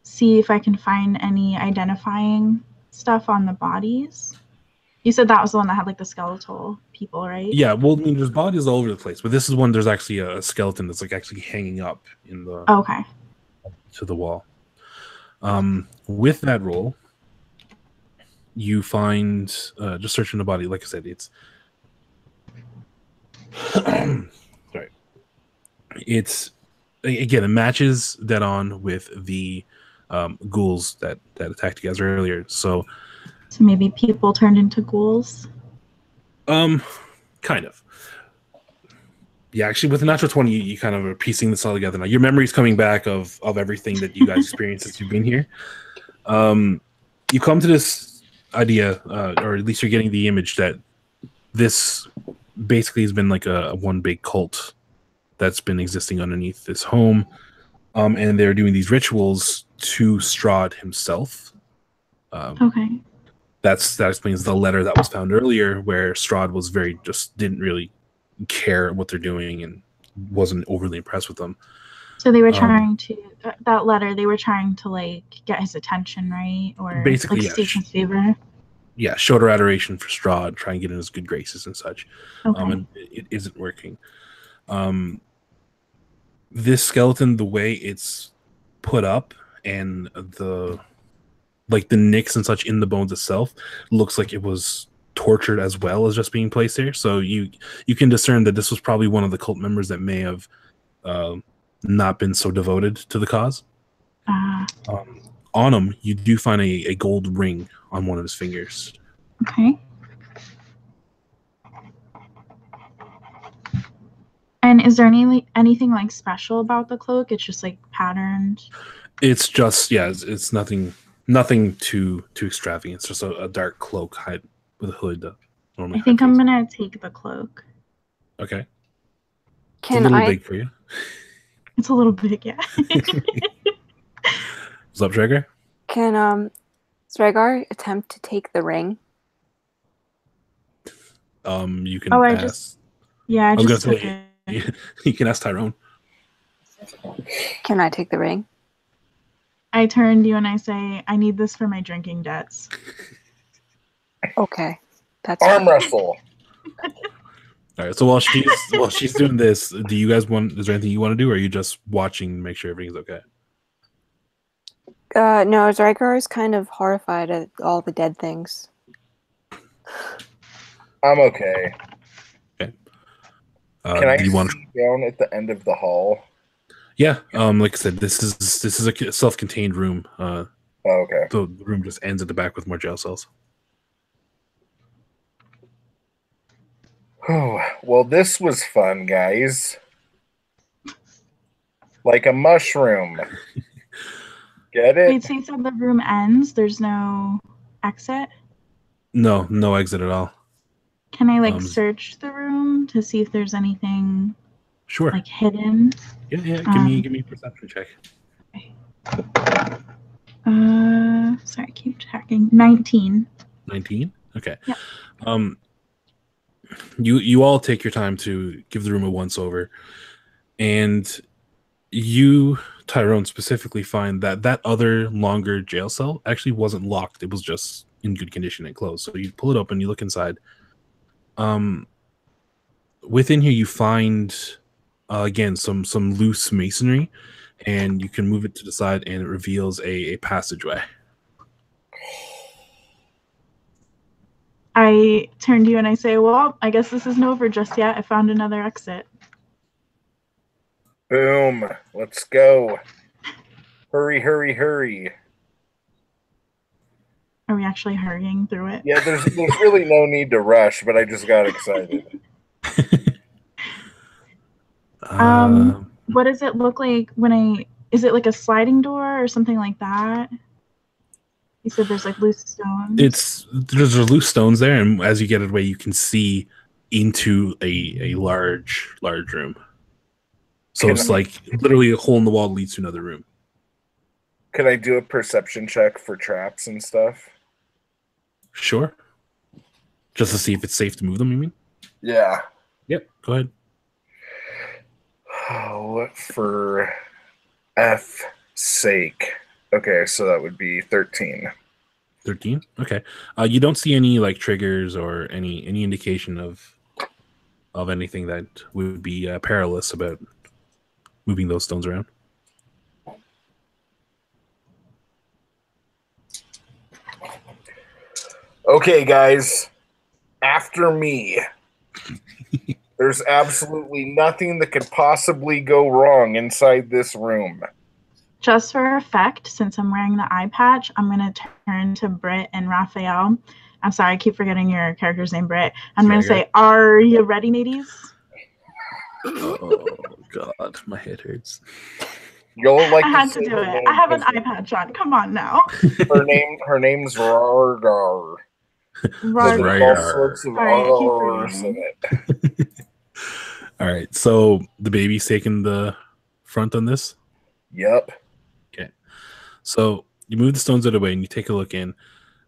see if I can find any identifying stuff on the bodies. You said that was the one that had like the skeletal people, right? Yeah, well, I mean, there's bodies all over the place, but this is one. There's actually a skeleton that's like actually hanging up in the Okay. to the wall. With that roll, you find just searching the body. Like I said, it's sorry. It's again, it matches dead on with the ghouls that attacked you guys earlier. So maybe people turned into ghouls. Kind of. Yeah, actually, with the natural 20, you kind of are piecing this all together now. Your memory's coming back of everything that you guys experienced since you've been here. You come to this idea, or at least you're getting the image that this basically has been like a one big cult that's been existing underneath this home, and they're doing these rituals to Strahd himself. Okay. That explains the letter that was found earlier, where Strahd was didn't really care what they're doing and wasn't overly impressed with them. So they were trying to that letter. They were trying to like get his attention, right? Or basically, like seek his favor. Yeah, showed her adoration for Strahd, try and get in his good graces and such. Okay. And it isn't working. This skeleton, the way it's put up and the nicks and such in the bones itself, looks like it was tortured as well as just being placed there. So you can discern that this was probably one of the cult members that may have not been so devoted to the cause. On him, you do find a gold ring on one of his fingers. Okay. And is there anything like special about the cloak? It's just like patterned. It's just it's nothing too extravagant. It's just a dark cloak with a hood. I think I'm gonna take the cloak. Okay. Can it's a little big for you. It's a little big, yeah. What's up, Zragar? Can Zragar attempt to take the ring? You can ask. I was just gonna took say it. you can ask Tyrone. Can I take the ring? I turn to you and I say, I need this for my drinking debts. Okay. That's Arm wrestle. All right. So while she's doing this, do you guys is there anything you want to do, or are you just watching to make sure everything's okay? No, Zragar is kind of horrified at all the dead things. I'm okay. Okay. Can I do you want see down at the end of the hall? Yeah. Like I said, this is a self-contained room. Oh, okay. The room just ends at the back with more jail cells. Oh, well, this was fun, guys. Like a mushroom. Get it? Wait, so you said the room ends? There's no exit? No exit at all. Can I search the room to see if there's anything Sure. like hidden? Yeah. Give me a perception check. Sorry, keep checking. 19. 19? Okay. Yeah. You all take your time to give the room a once over, and you, Tyrone, specifically find that other longer jail cell actually wasn't locked. It was just in good condition and closed. So you pull it open, you look inside. Within here you find again some loose masonry, and you can move it to the side and it reveals a passageway. I turn to you and I say, well, I guess this isn't over just yet. I found another exit. Boom. Let's go. Hurry, hurry, hurry. Are we actually hurrying through it? Yeah, there's really no need to rush, but I just got excited. What does it look like is it like a sliding door or something like that? You said there's like loose stones. There's loose stones there, and as you get away, you can see into a large room. So it's like literally a hole in the wall leads to another room. Could I do a perception check for traps and stuff? Sure. Just to see if it's safe to move them, you mean? Yeah. Yep, go ahead. Oh, for F sake. Okay, so that would be 13. 13? Okay. You don't see any like triggers or any indication of anything that would be perilous about moving those stones around. Okay, guys. After me. There's absolutely nothing that could possibly go wrong inside this room. Just for effect, since I'm wearing the eye patch, I'm going to turn to Britt and Raphael. I'm sorry, I keep forgetting your character's name, Britt. I'm going to say, are you ready, mateys? Oh, God. My head hurts. You'll like I had to do it. I have an eye patch on. Come on now. Her name's Zragar. Zragar. All sorts of All R's in it. All right, so the baby's taking the front on this? Yep. Okay. So you move the stones out of the way and you take a look in.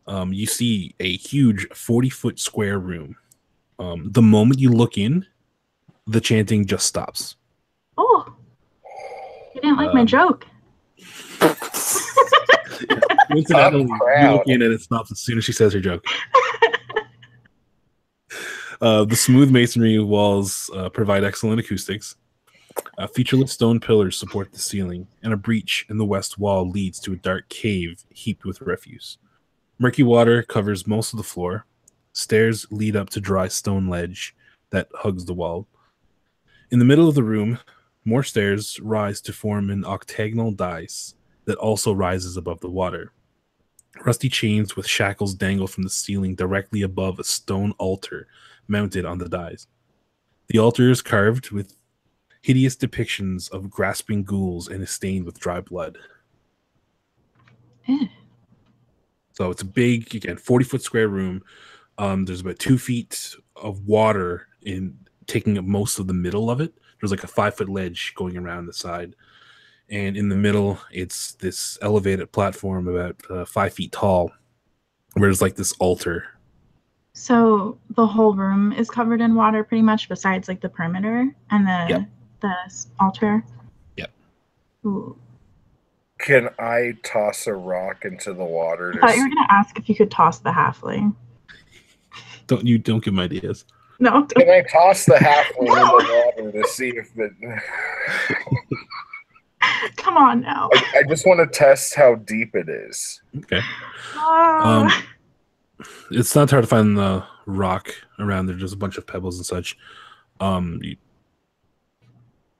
You see a huge 40-foot square room. The moment you look in, the chanting just stops. Oh, you didn't like my joke. Incidentally, you look in and it stops as soon as she says her joke. The smooth masonry walls provide excellent acoustics. Featureless stone pillars support the ceiling, and a breach in the west wall leads to a dark cave heaped with refuse. Murky water covers most of the floor. Stairs lead up to dry stone ledge that hugs the wall. In the middle of the room, more stairs rise to form an octagonal dais that also rises above the water. Rusty chains with shackles dangle from the ceiling directly above a stone altar mounted on the dais. The altar is carved with hideous depictions of grasping ghouls and is stained with dry blood. So it's a big, again, 40-foot square room. There's about 2 feet of water in taking up most of the middle of it. There's like a 5-foot ledge going around the side. And in the middle, it's this elevated platform about 5 feet tall, where there's like this altar. So the whole room is covered in water pretty much, besides like the perimeter and the altar? Yep. Ooh. Can I toss a rock into the water? I thought you were going to ask if you could toss the halfling. Don't give me ideas. No. Can I toss the halfling in the water to see if it... Come on now. I just want to test how deep it is. Okay. It's not hard to find the rock around there. Just a bunch of pebbles and such. You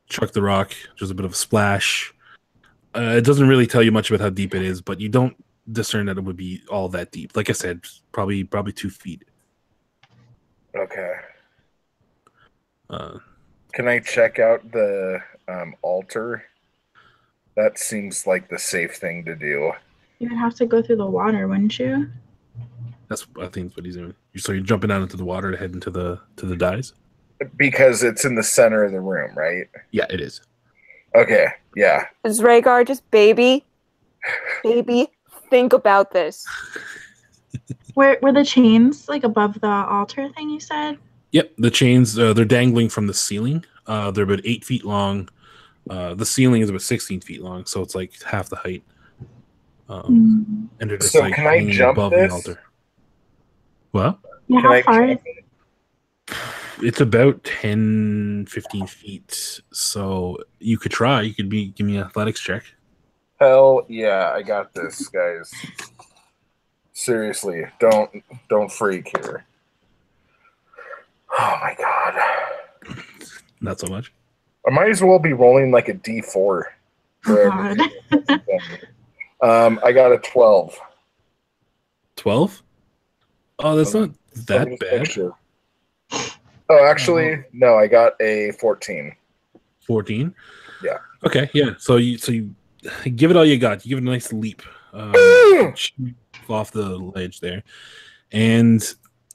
chuck the rock. There's a bit of a splash. It doesn't really tell you much about how deep it is, but you don't discern that it would be all that deep. Like I said, probably 2 feet. Okay. Can I check out the altar? That seems like the safe thing to do. You would have to go through the water, wouldn't you? I think that's what he's doing. So you're jumping out into the water to head into the dais? Because it's in the center of the room, right? Yeah, it is. Okay, yeah. Zragar, just baby, think about this. Were the chains like above the altar thing you said? Yep, the chains, they're dangling from the ceiling. They're about 8 feet long. The ceiling is about 16 feet long, so it's like half the height. And they're just So like can I hanging jump above this? the altar. Well, Yeah, Can I how far? jump it? it's about 10, 15 feet. So you could try. You could give me an athletics check. Hell yeah, I got this, guys. Seriously, don't freak here. Oh my god. Not so much. I might as well be rolling like a D4. For God. I got a 12. 12? Oh, that's not that bad. Picture. Oh, actually, no, I got a 14. 14? Yeah. Okay, yeah. So you give it all you got. You give it a nice leap off the ledge there. And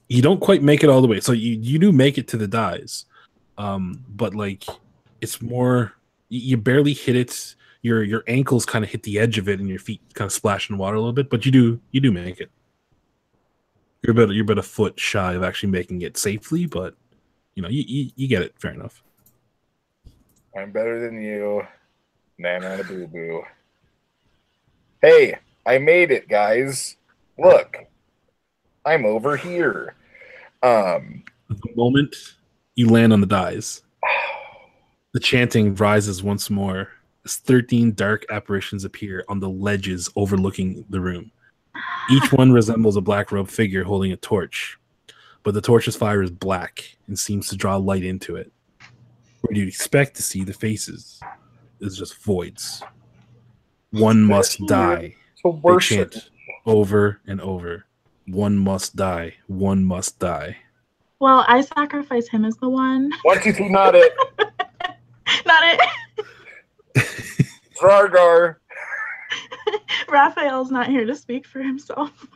you don't quite make it all the way. So you do make it to the dais. But like it's more you barely hit it. Your ankles kind of hit the edge of it and your feet kind of splash in water a little bit, but you do make it. You're about a foot shy of actually making it safely, but you get it. Fair enough. I'm better than you. Nana boo boo. Hey, I made it, guys. Look, I'm over here. At the moment you land on the dice, the chanting rises once more as 13 dark apparitions appear on the ledges overlooking the room. Each one resembles a black-robed figure holding a torch, but the torch's fire is black and seems to draw light into it. Where you'd expect to see the faces is just voids. One must die. They chant over and over. One must die. One must die. Well, I sacrifice him as the one. 1, 2, 3, not it. Not it. Zragar. Raphael's not here to speak for himself.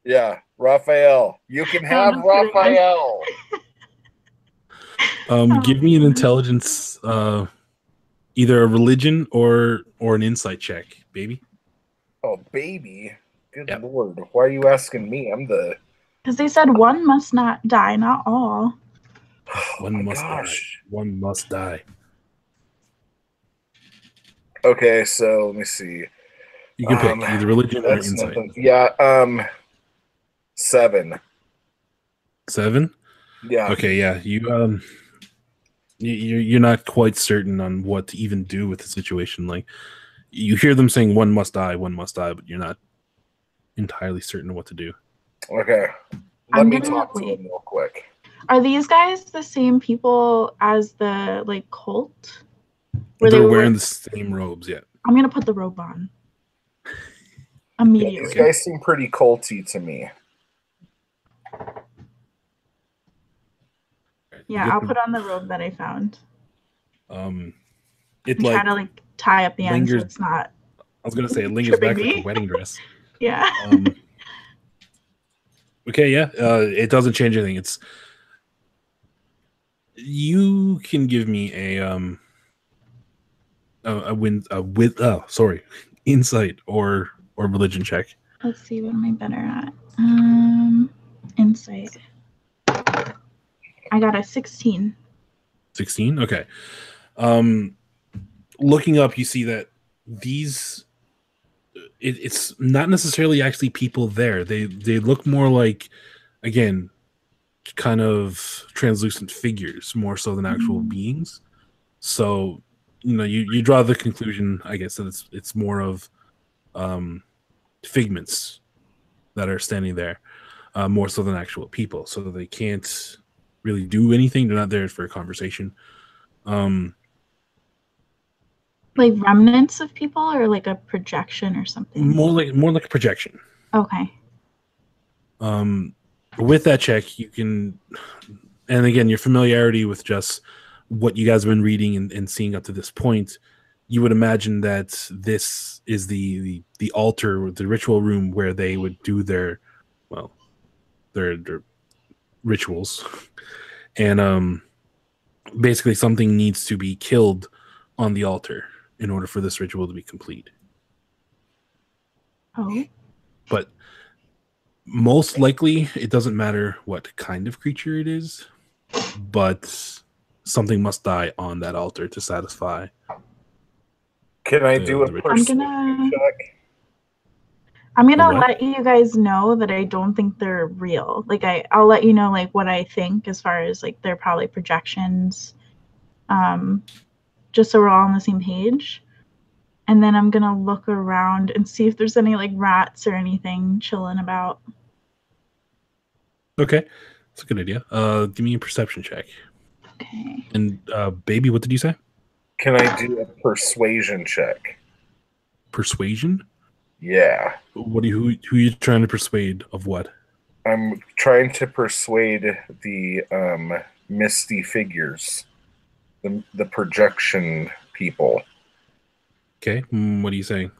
Yeah, Raphael. You can have Raphael. Give me an intelligence, either a religion or an insight check, baby. Oh, baby. Good Lord. Why are you asking me? I'm the... Because they said one must not die, not all. One must die. One must die. Okay, so let me see. You can pick either religion or insight. Yeah, 7. 7? Yeah. Okay, yeah. You're not quite certain on what to even do with the situation. Like, you hear them saying one must die, but you're not entirely certain what to do. Okay. Let me talk to them real quick. Are these guys the same people as the cult? They're wearing the same robes, yeah. I'm gonna put the robe on. Immediately. Yeah, these guys seem pretty culty to me. Yeah, I'll put on the robe that I found. It try to tie up the ends so it's not. I was gonna say it lingers back like a wedding dress. Yeah. Okay, yeah. It doesn't change anything. It's you can give me insight or religion check. Let's see, what am I better at? Insight. I got a 16. 16? Okay. Looking up, you see that these it's not necessarily actually people there. They look more like, again, kind of translucent figures more so than actual beings. So, you draw the conclusion, I guess, that it's more of figments that are standing there, more so than actual people. So they can't really do anything. They're not there for a conversation. Like remnants of people, or like a projection or something? More like a projection. Okay. With that check, you can, and again, your familiarity with just what you guys have been reading and seeing up to this point, you would imagine that this is the altar, the ritual room where they would do their rituals, and basically something needs to be killed on the altar in order for this ritual to be complete. Oh. But most likely, it doesn't matter what kind of creature it is, but something must die on that altar to satisfy. Can I do a persuasion check? I'm gonna let you guys know that I don't think they're real. Like I'll let you know what I think as far as they're probably projections. Just so we're all on the same page. And then I'm gonna look around and see if there's any rats or anything chilling about. Okay. That's a good idea. Give me a perception check. Okay. And baby, what did you say? Can I do a persuasion check? Persuasion? Yeah. Who are you trying to persuade of what? I'm trying to persuade the misty figures, the projection people. Okay. What are you saying?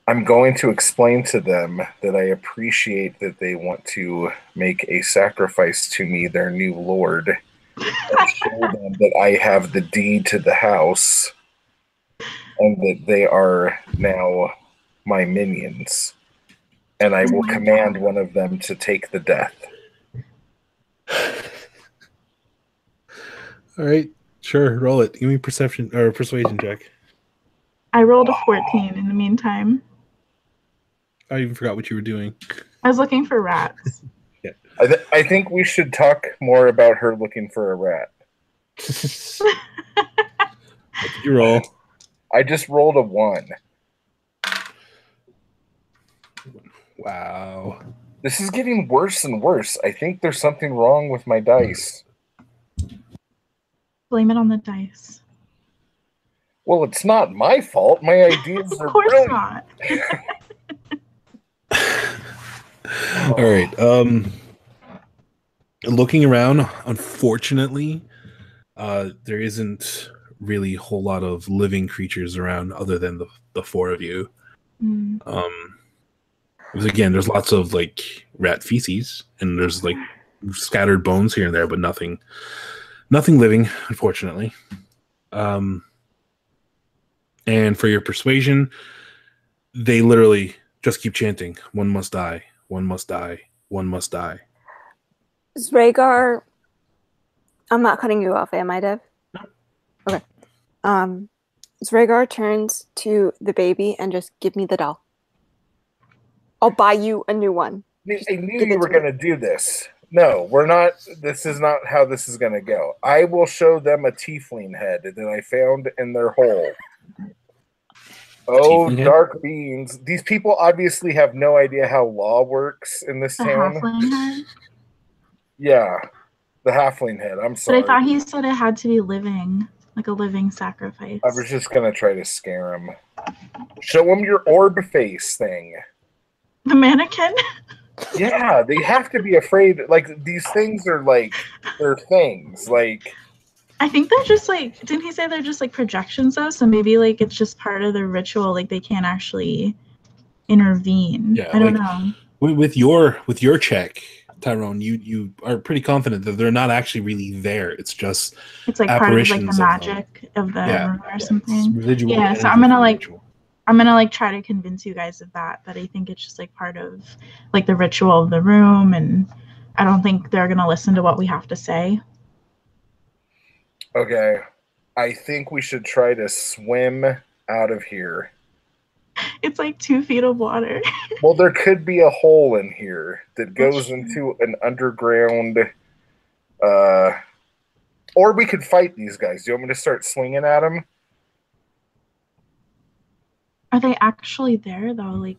I'm going to explain to them that I appreciate that they want to make a sacrifice to me, their new lord, and show them that I have the deed to the house and that they are now my minions. and I will command one of them to take the death. All right, sure, roll it. Give me perception or persuasion check. I rolled a 14 in the meantime. I even forgot what you were doing. I was looking for rats. Yeah. I think we should talk more about her looking for a rat. What did you roll? I just rolled a 1. Wow. This is getting worse and worse. I think there's something wrong with my dice. Blame it on the dice. Well, it's not my fault. My ideas are Of course brilliant. not. All right. Looking around, unfortunately, there isn't really a whole lot of living creatures around other than the four of you. Because again, there's lots of like rat feces, and there's like scattered bones here and there, but nothing living, unfortunately. And for your persuasion, they literally just keep chanting, "One must die, one must die, one must die." Zragar, I'm not cutting you off, am I, Dev? No. Okay. Zragar turns to the baby and just give me the doll. I'll buy you a new one. I knew you were going to do this. No, we're not. This is not how this is going to go. I will show them a tiefling head that I found in their hole. Oh, dark beings. These people obviously have no idea how law works in this town. Halfling head? Yeah, the halfling head. I'm sorry. But I thought he said it had to be living, like a living sacrifice. I was just going to try to scare him. Show him your orb face thing. The mannequin? Yeah, they have to be afraid. Like, these things are like, they're things. Like, I think they're just like, didn't he say they're just like projections though? So maybe like it's just part of the ritual. Like they can't actually intervene. Yeah, I don't know. With your check, Tyrone, you are pretty confident that they're not actually really there. It's just it's like part of like the magic of the room or something. Yeah, so I'm gonna like try to convince you guys of that I think it's just like part of like the ritual of the room, and I don't think they're gonna listen to what we have to say. Okay, I think we should try to swim out of here. It's like 2 feet of water. Well, there could be a hole in here that goes into an underground, or we could fight these guys. Do you want me to start swinging at them? Are they actually there though? Like,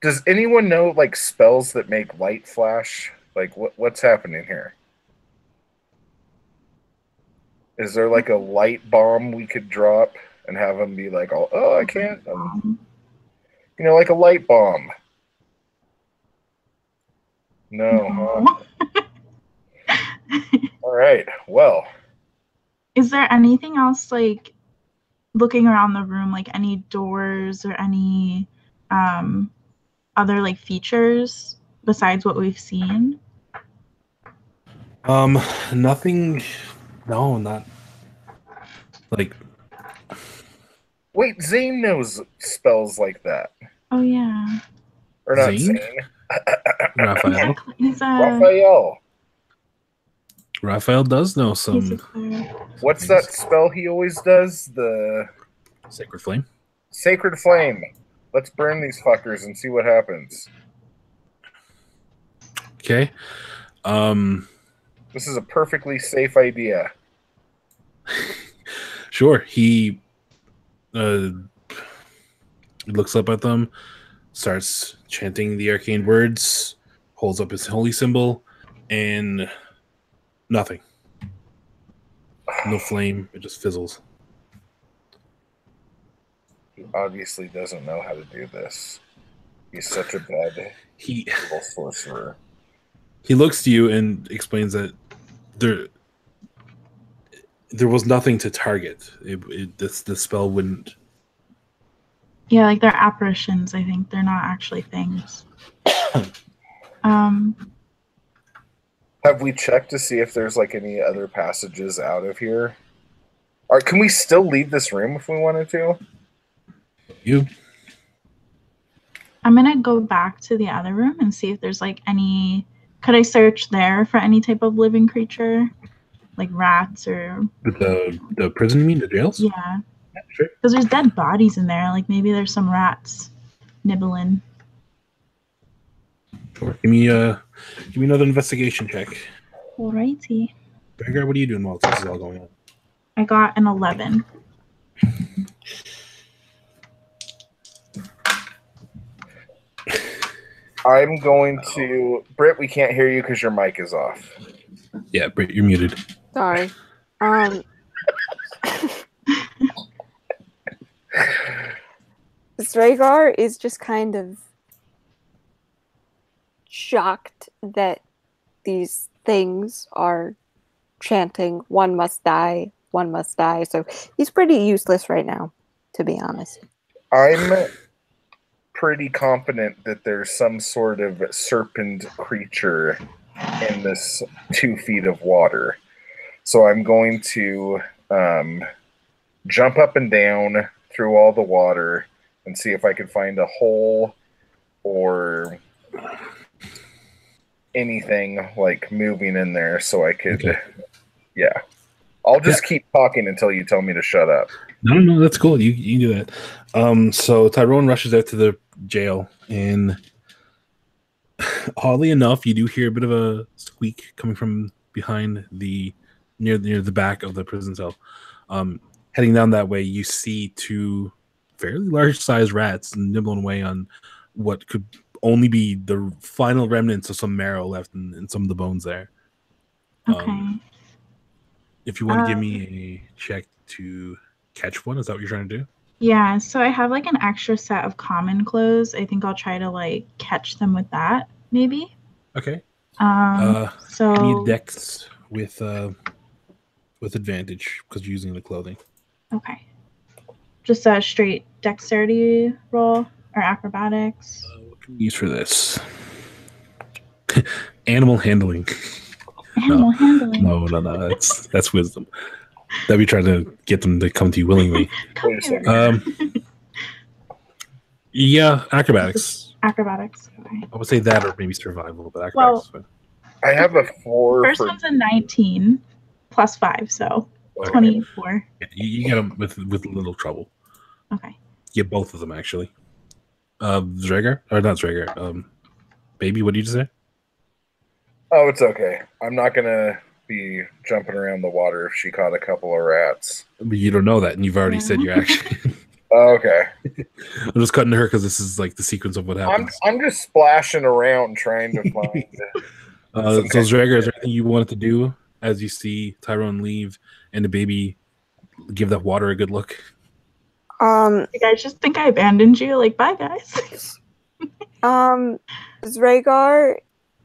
does anyone know like spells that make light flash? Like what's happening here? Is there like a light bomb we could drop and have them be like, oh, I can't. You know, like a light bomb. No. All right. Well. Is there anything else like looking around the room, like any doors or any other like features besides what we've seen? Nothing. No, not like. Wait, Zane knows spells like that. Oh yeah. Or not Zane? Raphael. Raphael. Raphael does know some. What's that spell he always does? The Sacred Flame. Sacred Flame. Let's burn these fuckers and see what happens. Okay. This is a perfectly safe idea. Sure. He looks up at them, starts chanting the arcane words, holds up his holy symbol, and nothing. No flame. It just fizzles. He obviously doesn't know how to do this. He's such a bad evil sorcerer. He looks to you and explains that there was nothing to target. The spell wouldn't. Yeah, like they're apparitions. I think they're not actually things. Have we checked to see if there's like any other passages out of here? Or can we still leave this room if we wanted to? You. I'm gonna go back to the other room and see if there's like any. Could I search there for any type of living creature, like rats or? The prison, you mean the jails? Yeah, Sure. because there's dead bodies in there. Like maybe there's some rats nibbling. Sure. Give me another investigation check. Alrighty. Zragar, what are you doing while this is all going on? I got an 11. I'm going to Britt. We can't hear you because your mic is off. Yeah, Britt, you're muted. Sorry. Zragar is just kind of shocked that these things are chanting, "One must die, one must die." So he's pretty useless right now, to be honest. I'm pretty confident that there's some sort of serpent creature in this 2 feet of water. So I'm going to jump up and down through all the water and see if I can find a hole or anything like moving in there so I could, yeah. I'll just keep talking until you tell me to shut up. No, that's cool. You can do that. So Tyrone rushes out to the jail, and oddly enough, you do hear a bit of a squeak coming from behind near the back of the prison cell. Heading down that way, you see 2 fairly large-sized rats nibbling away on what could only be the final remnants of some marrow left in some of the bones there. Okay. If you want to give me a check to catch one, is that what you're trying to do? Yeah, so I have like an extra set of common clothes. I think I'll try to like catch them with that, maybe. Okay. So give me a dex with advantage because you're using the clothing. Okay. Just a straight dexterity roll or acrobatics. What can we use for this? Animal handling. Animal handling. No. That's wisdom. That we try to get them to come to you willingly. Come here. Yeah, acrobatics. Acrobatics. Okay. I would say that or maybe survival, but acrobatics. Well, I have a 4. First one's a 19 plus 5, so 24. You get them with little trouble. Okay. You get both of them actually. Zragar or not Zragar? Baby, what did you just say? Oh, it's okay. I'm not gonna be jumping around the water if she caught a couple of rats. But you don't know that, and you've already said your action. Okay. I'm just cutting to her because this is like the sequence of what happens. I'm just splashing around trying to find. So Zragar, is there anything you wanted to do as you see Tyrone leave and the baby give that water a good look? You guys just think I abandoned you? Like, bye, guys. Zragar,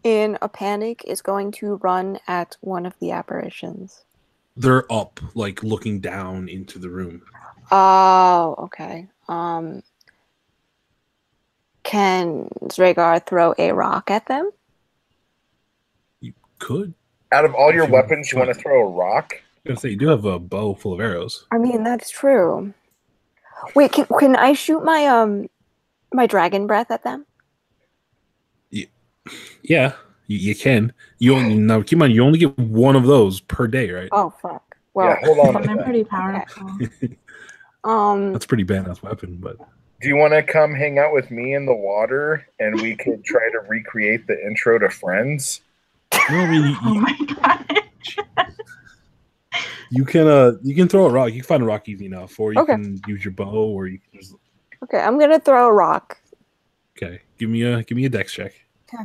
in a panic, is going to run at one of the apparitions. They're up, like looking down into the room. Oh, okay. Can Zragar throw a rock at them? You could. Out of all your weapons, you want to throw a rock? I was gonna say you do have a bow full of arrows. I mean, that's true. Wait, can I shoot my my dragon breath at them? Yeah, you can. You only now keep in mind you only get one of those per day, right? Oh fuck. Well, Yeah, hold on. They're pretty powerful. That's a pretty badass weapon, but Do you want to come hang out with me in the water and we could try to recreate the intro to Friends? no, I mean, Oh my god. you can throw a rock. You can find a rock easy enough, or you can use your bow, or you can just. okay, I'm gonna throw a rock. Okay, give me a dex check. Okay.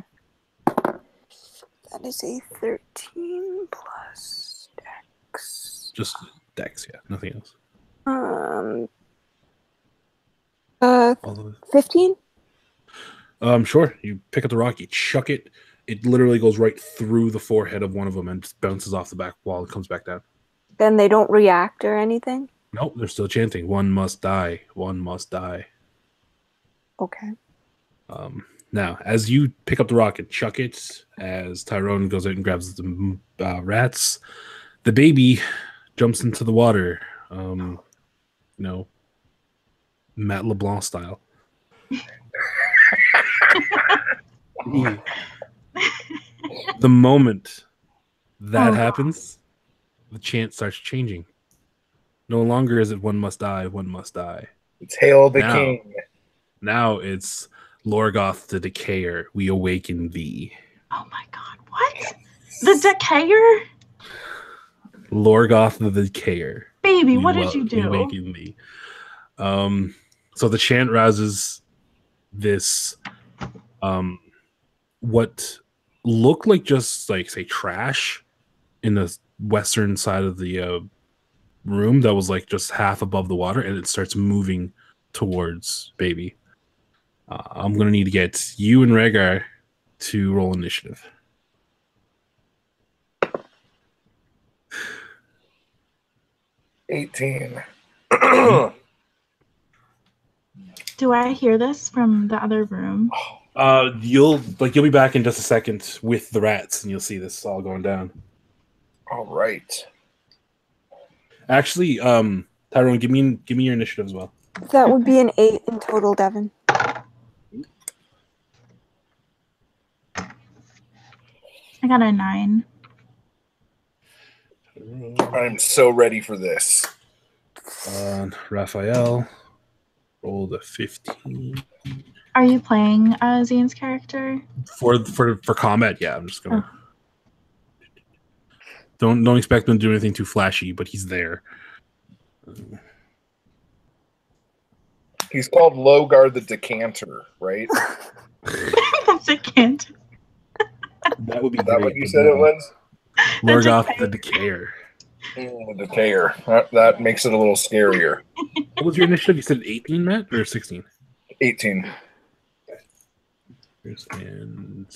That is a 13 plus dex. Just dex, yeah, nothing else. 15? Sure. You pick up the rock, you chuck it. It literally goes right through the forehead of one of them and just bounces off the back wall and comes back down. Then they don't react or anything? Nope, they're still chanting, "One must die, one must die." Okay. Now, as you pick up the rock and chuck it, as Tyrone goes out and grabs the rats, the baby jumps into the water. Matt LeBlanc style. The moment that Oh. happens, the chant starts changing. No longer is it one must die, one must die. It's Hail the Now. King. Now it's Lorgoth the Decayer, we awaken thee. Oh my god, what? The Decayer? Lorgoth the Decayer. Baby, what did you do? We awaken thee. So the chant rouses this what looked like just like say trash in the western side of the room that was like just half above the water, and it starts moving towards baby. I'm gonna need to get you and Zragar to roll initiative. $18. Do I hear this from the other room? You'll be back in just a second with the rats, and you'll see this all going down. All right. Actually, Tyrone, give me your initiative as well. That would be an 8 in total, Devin. I got a 9. I'm so ready for this. Raphael rolled a 15. Are you playing Zane's character? For combat, yeah. I'm just gonna don't expect him to do anything too flashy, but he's there. He's called Logar the Decanter, right? Decanter. That would be Is that great, what you but said no. it was? Lorgoth the Decayer. The Decayer. That makes it a little scarier. What was your initiative? You said 18, Matt, or 16? 18. And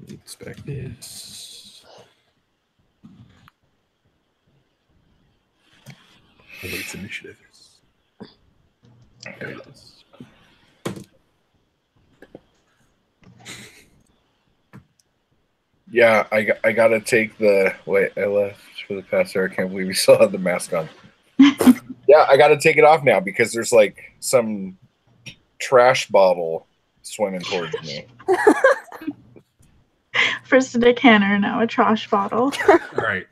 expect this. Its initiative is. There it is. Yeah, I gotta take the wait. I left for the past year. I can't believe you still have the mask on. Yeah, I gotta take it off now because there's like some trash bottle swimming towards me. First a decanter, now a trash bottle. All right.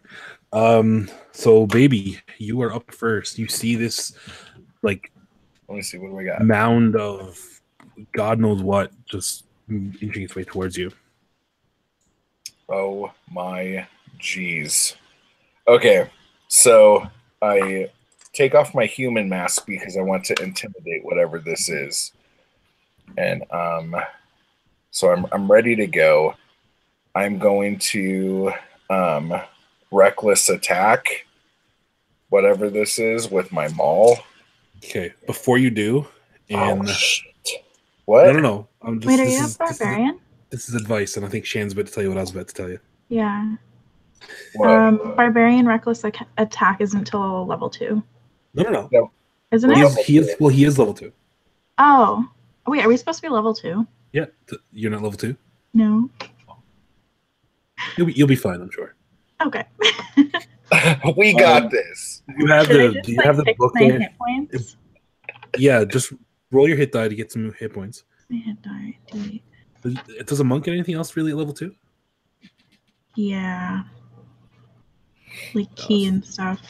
So baby, you are up first. You see this like Let me see what do we got. mound of God knows what just inching its way towards you. Oh my jeez. Okay, so I take off my human mask because I want to intimidate whatever this is. And so I'm ready to go. I'm going to reckless attack whatever this is with my maul. Okay, before you do, and shit. What? no. I'm just, Wait, are you a barbarian? This is advice, and I think Shane's about to tell you what I was about to tell you. Yeah. What? Barbarian reckless attack isn't until level 2. No. Isn't Well, it? He is level 2. Oh. Wait, are we supposed to be level 2? Yeah, you're not level 2. No. You'll be fine, I'm sure. Okay. We got this. You have Should I the just, do you have the fix book my there? hit points? Yeah, just roll your hit die to get some hit points. My hit die. Does a monk get anything else really at level 2? Yeah. Like key and stuff.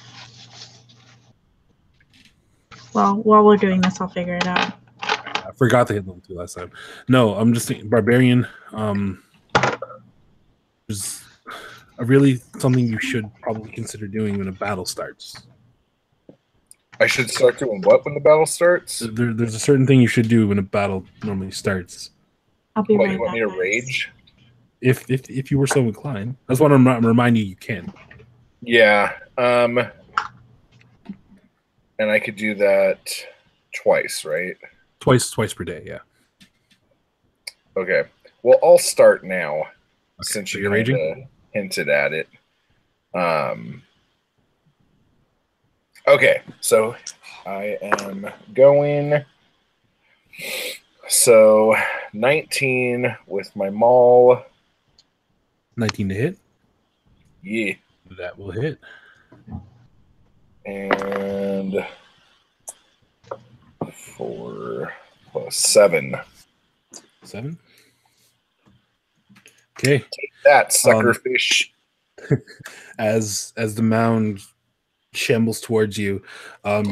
Well, while we're doing this, I'll figure it out. I forgot to hit level 2 last time. No, I'm just thinking barbarian. Is really something you should probably consider doing when a battle starts. I should start doing what when the battle starts? There's a certain thing you should do when a battle normally starts. I'll be What, right you want back. me to guys. rage? If you were so inclined. I just want to remind you can. Yeah. And I could do that twice, right? Twice per day, yeah. Okay. Well, I'll start now since so you you're kinda raging? hinted at it. Okay, so I am going. So 19 with my maul. 19 to hit. Yeah. That will hit. And 4 plus 7. 7. Okay. That suckerfish. As the mound shambles towards you,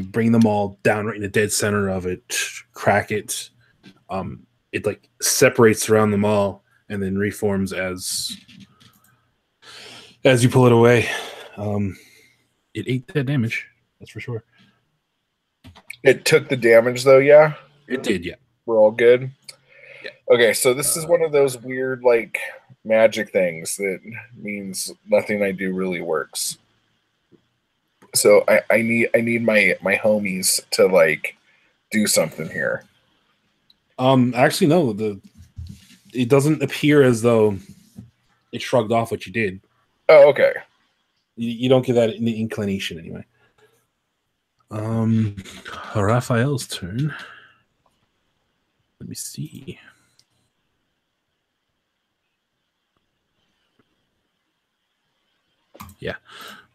bring them all down right in the dead center of it, crack it. It like separates around them all and then reforms as you pull it away. It ate that damage, that's for sure. It took the damage though, yeah? It did, yeah. We're all good? Yeah. Okay, so this is one of those weird like magic things that means nothing I do really works. So I need my homies to like do something here. Actually no, it doesn't appear as though it shrugged off what you did. Oh, okay. You don't get that in the inclination anyway. Raphael's turn. Let me see. Yeah.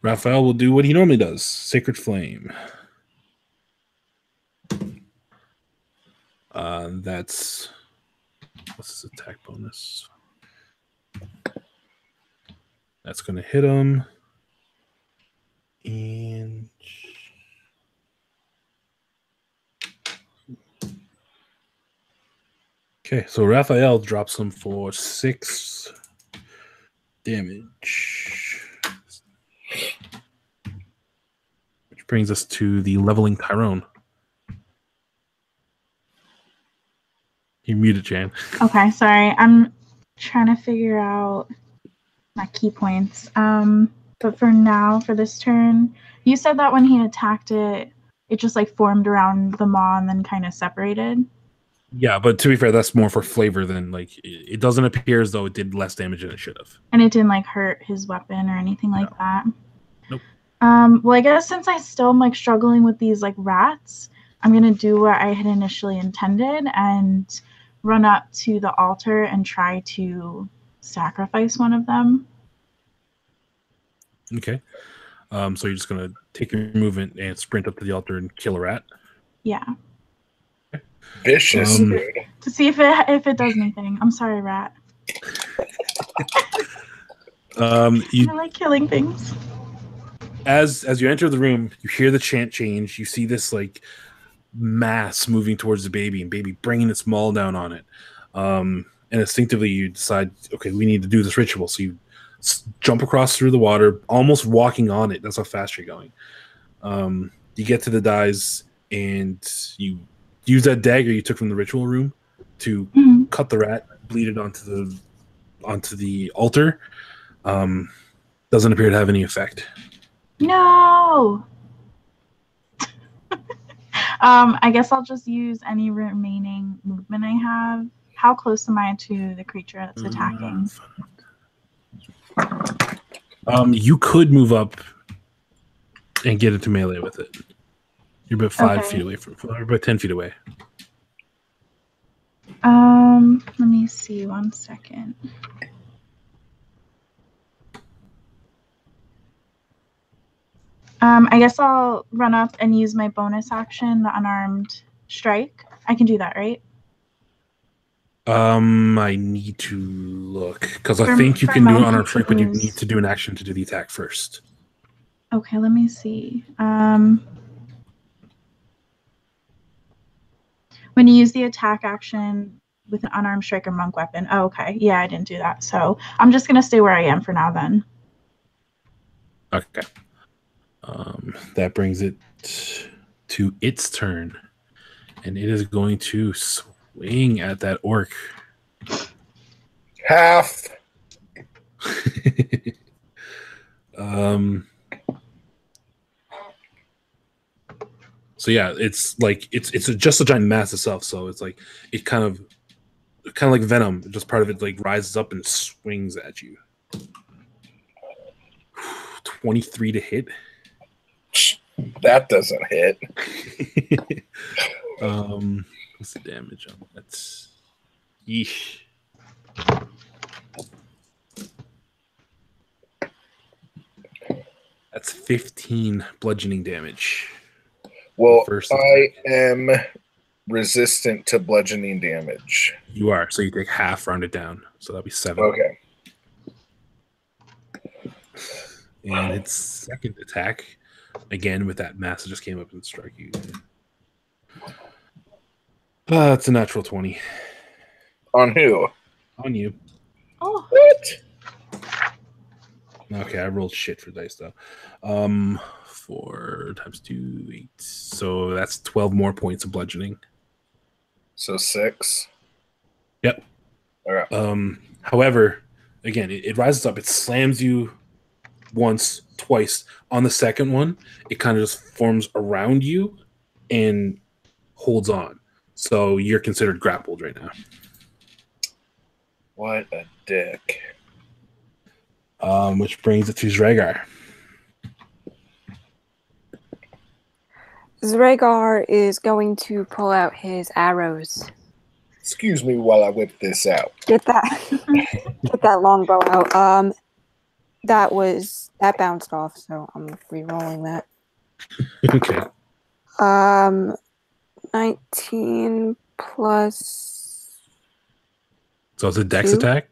Raphael will do what he normally does. Sacred Flame. That's... What's his attack bonus? That's going to hit him. And... Okay, so Raphael drops him for 6 damage. Which brings us to the leveling Tyrone. You're muted, Jan. Okay, sorry. I'm trying to figure out my key points. But for now, for this turn, you said that when he attacked it, it just like formed around the maw and then kind of separated. Yeah, but to be fair, that's more for flavor than like it doesn't appear as though it did less damage than it should have. And it didn't like hurt his weapon or anything like that. Nope. Well, I guess since I still am like struggling with these like rats, I'm gonna do what I had initially intended and run up to the altar and try to sacrifice one of them. Okay. So you're just gonna take your movement and sprint up to the altar and kill a rat. Yeah. Vicious, dude. To see if it does anything. I'm sorry, rat. I like killing things. As you enter the room, you hear the chant change. You see this like mass moving towards the baby, and baby bringing its maul down on it. And instinctively, you decide, okay, we need to do this ritual. So you jump across through the water, almost walking on it. That's how fast you're going. You get to the dyes, and you use that dagger you took from the ritual room to cut the rat, bleed it onto the altar. Doesn't appear to have any effect. No. I guess I'll just use any remaining movement I have. How close am I to the creature that's attacking? You could move up and get into melee with it. You're about 5 feet away about 10 feet away. Let me see 1 second. I guess I'll run up and use my bonus action, the unarmed strike. I can do that, right? I need to look because I think you can do an unarmed strike, but you need to do an action to do the attack first. Okay, let me see. When you use the attack action with an unarmed strike or monk weapon. Oh, okay. Yeah, I didn't do that. So I'm just going to stay where I am for now then. Okay. That brings it to its turn. And it is going to swing at that orc. Half. So yeah, it's like it's just a giant mass itself. So it's like it kind of like venom. Just part of it like rises up and swings at you. 23 to hit. That doesn't hit. What's the damage on that? Yeesh. That's that's 15 bludgeoning damage. Well, First I am resistant to bludgeoning damage. You are, so you take half, round it down. So that'll be 7. Okay. And its second attack, again with that mass that just came up and struck you. It's a natural 20. On who? On you. Oh, What? Okay, I rolled shit for dice though. 4 times 2, 8. So that's 12 more points of bludgeoning. So 6. Yep. Okay. However, again, it rises up. It slams you once, twice. On the second one, it kind of just forms around you and holds on. So you're considered grappled right now. What a dick. Which brings it to Zragar. Zragar is going to pull out his arrows. Excuse me while I whip this out. Get that longbow out. That bounced off, so I'm re-rolling that. Okay. 19 plus. So it's a dex 2? attack?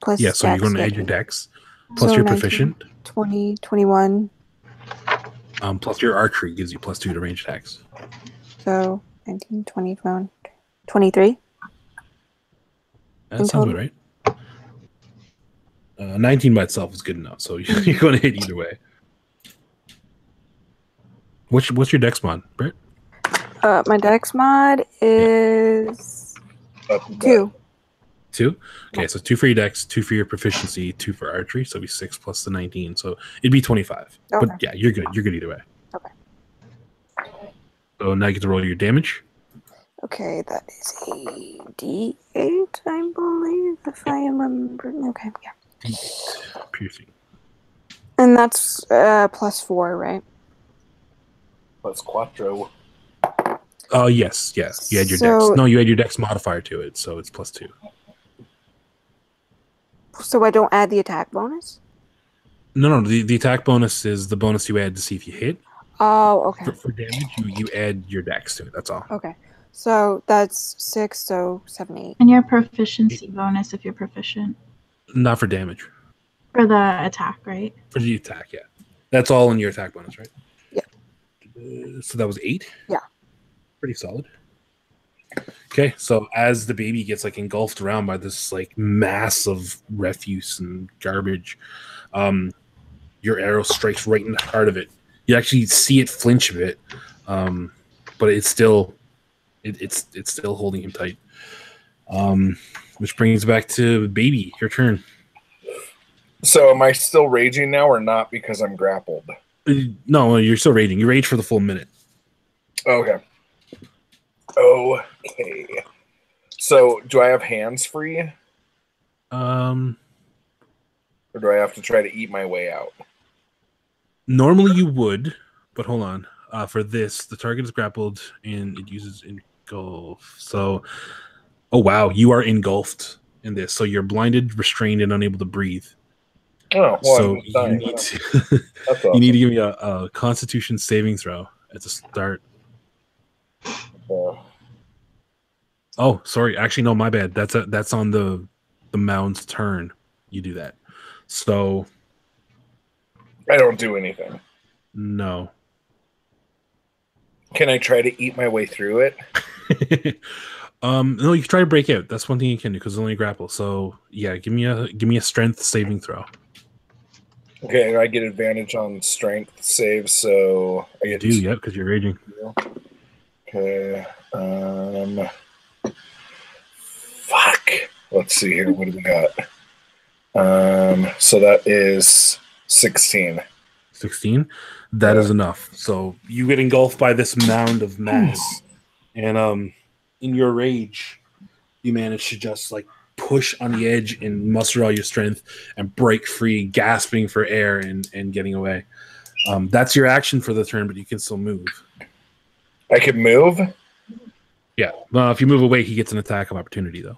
Plus Yeah, so you're going to add your dex. Plus you're 19, proficient. 20, 21. Plus your archery gives you +2 to range attacks. So 19, 20, 23. That sounds about right. 19 by itself is good enough, so you're going to hit either way. What's your dex mod, Britt? My dex mod is 2. 2? Okay, so 2 for your dex, 2 for your proficiency, 2 for archery, so it'd be 6 plus the 19, so it'd be 25. Okay. But yeah, you're good. You're good either way. Okay. So now you get to roll your damage. Okay, that is a D8, I believe, if I am remembering. Okay, yeah. Piercing. And that's +4, right? Plus quattro. Oh, yes. You add your dex. So- No, you add your dex modifier to it, so it's +2. So I don't add the attack bonus? No, the attack bonus is the bonus you add to see if you hit. Oh, okay. For damage, you add your dex to it, that's all. Okay. So that's 6, so 7, 8. and your proficiency bonus if you're proficient Not for damage. for the attack, right? For the attack, yeah. That's all in your attack bonus, right? Yeah. So that was 8? Yeah. Pretty solid. Okay, so as the baby gets like engulfed around by this like mass of refuse and garbage, your arrow strikes right in the heart of it. You actually see it flinch a bit, but it's still holding him tight. Which brings back to baby. Your turn. So am I still raging now or not because I'm grappled? No, you're still raging. You rage for the full minute. Okay. Okay. So do I have hands free? Or do I have to try to eat my way out? Normally you would, but hold on. For this, the target is grappled and it uses engulf. So, oh wow, you are engulfed in this. So you're blinded, restrained, and unable to breathe. Oh, well, So I'm dying. you need to That's you awesome. need to give me a Constitution saving throw at the start. Oh, sorry. Actually, no, my bad. That's on the mound's turn. You do that. So I don't do anything. no. Can I try to eat my way through it? No, you can try to break out. That's one thing you can do because it's only a grapple. So yeah, give me a strength saving throw. Okay, I get advantage on strength saves, so I get Yep, because you're raging. Okay. Fuck. Let's see here. What do we got? So that is 16. 16. That is enough. So you get engulfed by this mound of mass, and in your rage, you manage to just like push on the edge and muster all your strength and break free, gasping for air and getting away. That's your action for the turn, but you can still move. I can move? Yeah. Well, if you move away, he gets an attack of opportunity, though.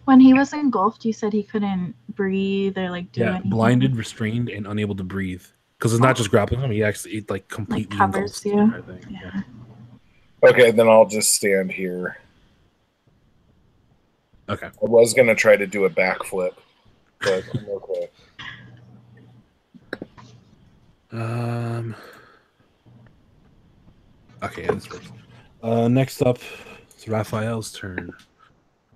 When he was engulfed, you said he couldn't breathe or like do anything. Blinded, restrained, and unable to breathe. Because it's not just grappling him; he actually like completely covers engulfs you. the entire thing. Yeah. Okay, then I'll just stand here. Okay. I was gonna try to do a backflip, but I'm okay. Okay, yeah, this works. Next up, it's Raphael's turn.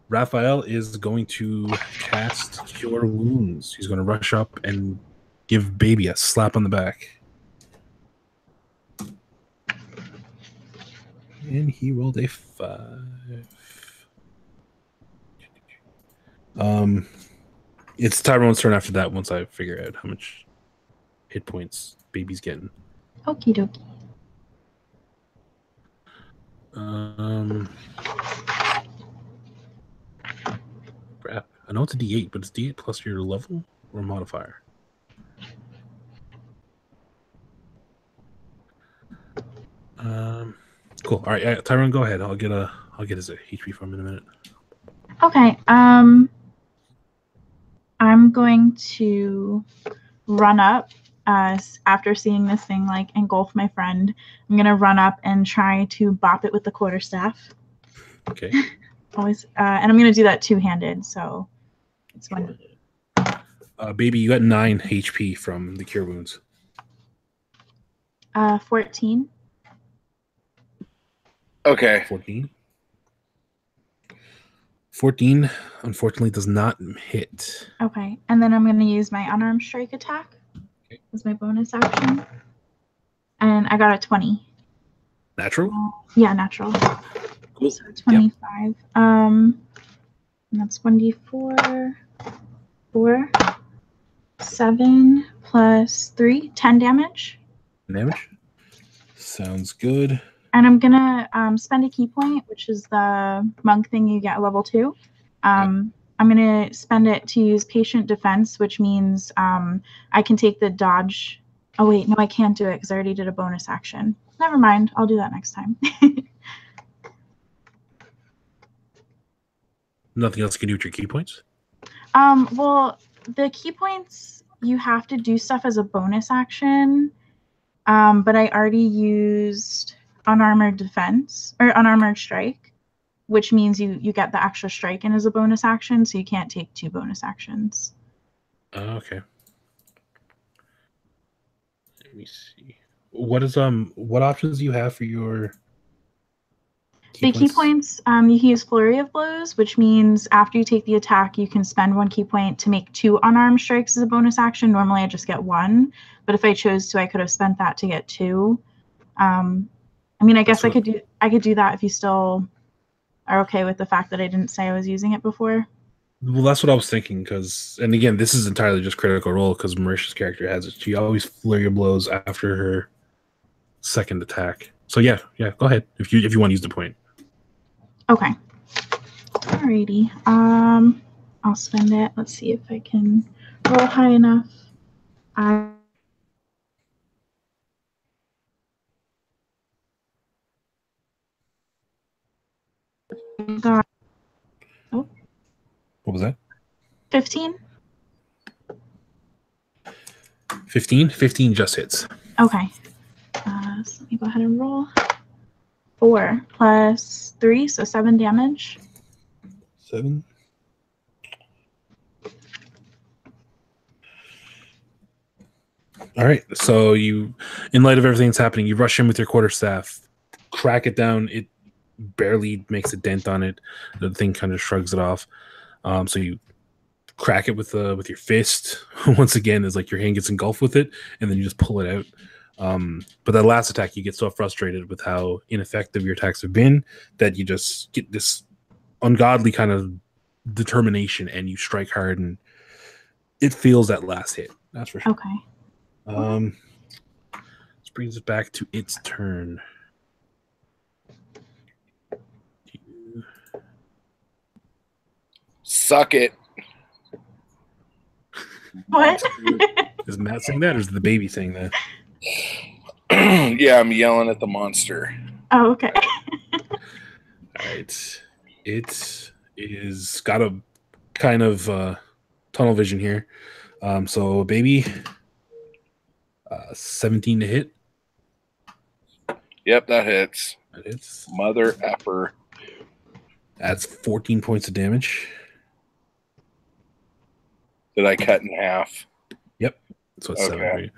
Raphael is going to cast Cure Wounds. He's going to rush up and give Baby a slap on the back. And he rolled a 5. It's Tyrone's turn after that once I figure out how much hit points Baby's getting. Okie dokie. Crap. I know it's a D8, but it's D8 plus your level or modifier? Cool. All right, Tyrone, go ahead. I'll get his HP from him in a minute. Okay. I'm going to run up after seeing this thing like engulf my friend. I'm gonna run up and try to bop it with the quarterstaff. Okay. Always, and I'm gonna do that two-handed. So it's 1d8. Baby, you got 9 HP from the Cure Wounds. 14. Okay. 14. 14, unfortunately, does not hit. Okay, and then I'm going to use my unarmed strike attack as my bonus action. And I got a 20. Natural? Yeah, natural. Cool. So 25. Yep. And that's 1d4. 4. 7 plus 3. 10 damage. Damage? Sounds good. And I'm gonna spend a key point, which is the monk thing you get at level 2. I'm gonna spend it to use patient defense, which means I can take the dodge. Oh wait, no, I can't do it because I already did a bonus action. Never mind, I'll do that next time. Nothing else you can do with your key points? Well, the key points you have to do stuff as a bonus action, but I already used unarmored defense or unarmored strike, which means you get the extra strike in as a bonus action, so you can't take 2 bonus actions. Okay. Let me see. What options do you have for your key points? You can use flurry of blows, which means after you take the attack, you can spend 1 key point to make 2 unarmed strikes as a bonus action. Normally I just get 1, but if I chose to, I could have spent that to get 2. I mean, I guess I could do that if you still are okay with the fact that I didn't say I was using it before. Well, that's what I was thinking, and again, this is entirely just Critical Role because Marisha's character has it. She always flurry of blows after her second attack. So yeah, go ahead if you want to use the point. Okay. Alrighty. I'll spend it. Let's see if I can roll high enough. Got What was that? 15. 15 just hits. Okay. So let me go ahead and roll. 4 plus 3, so 7 damage. 7. All right. So you, in light of everything that's happening, you rush in with your quarterstaff, crack it down. It barely makes a dent on it. The thing kind of shrugs it off. So you crack it with your fist. Once again, is like your hand gets engulfed with it, and then you just pull it out. But that last attack, you get so frustrated with how ineffective your attacks have been that you just get this ungodly kind of determination, and you strike hard, and it feels that last hit. That's for sure. Okay. This brings it back to its turn. Suck it. What? Is Matt saying that, or is the baby saying that? Yeah, I'm yelling at the monster. Oh, okay. All right. It is got a kind of tunnel vision here. So baby, 17 to hit. Yep, that hits. That hits. Mother effer. That's 14 points of damage. Did I cut in half? Yep. So it's 7 for Okay.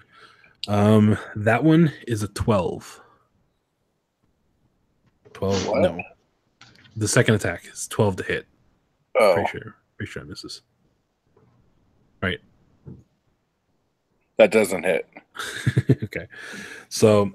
you. That one is a 12. 12. What? No. The second attack is 12 to hit. Oh, Pretty sure it misses. Right. that doesn't hit. Okay. So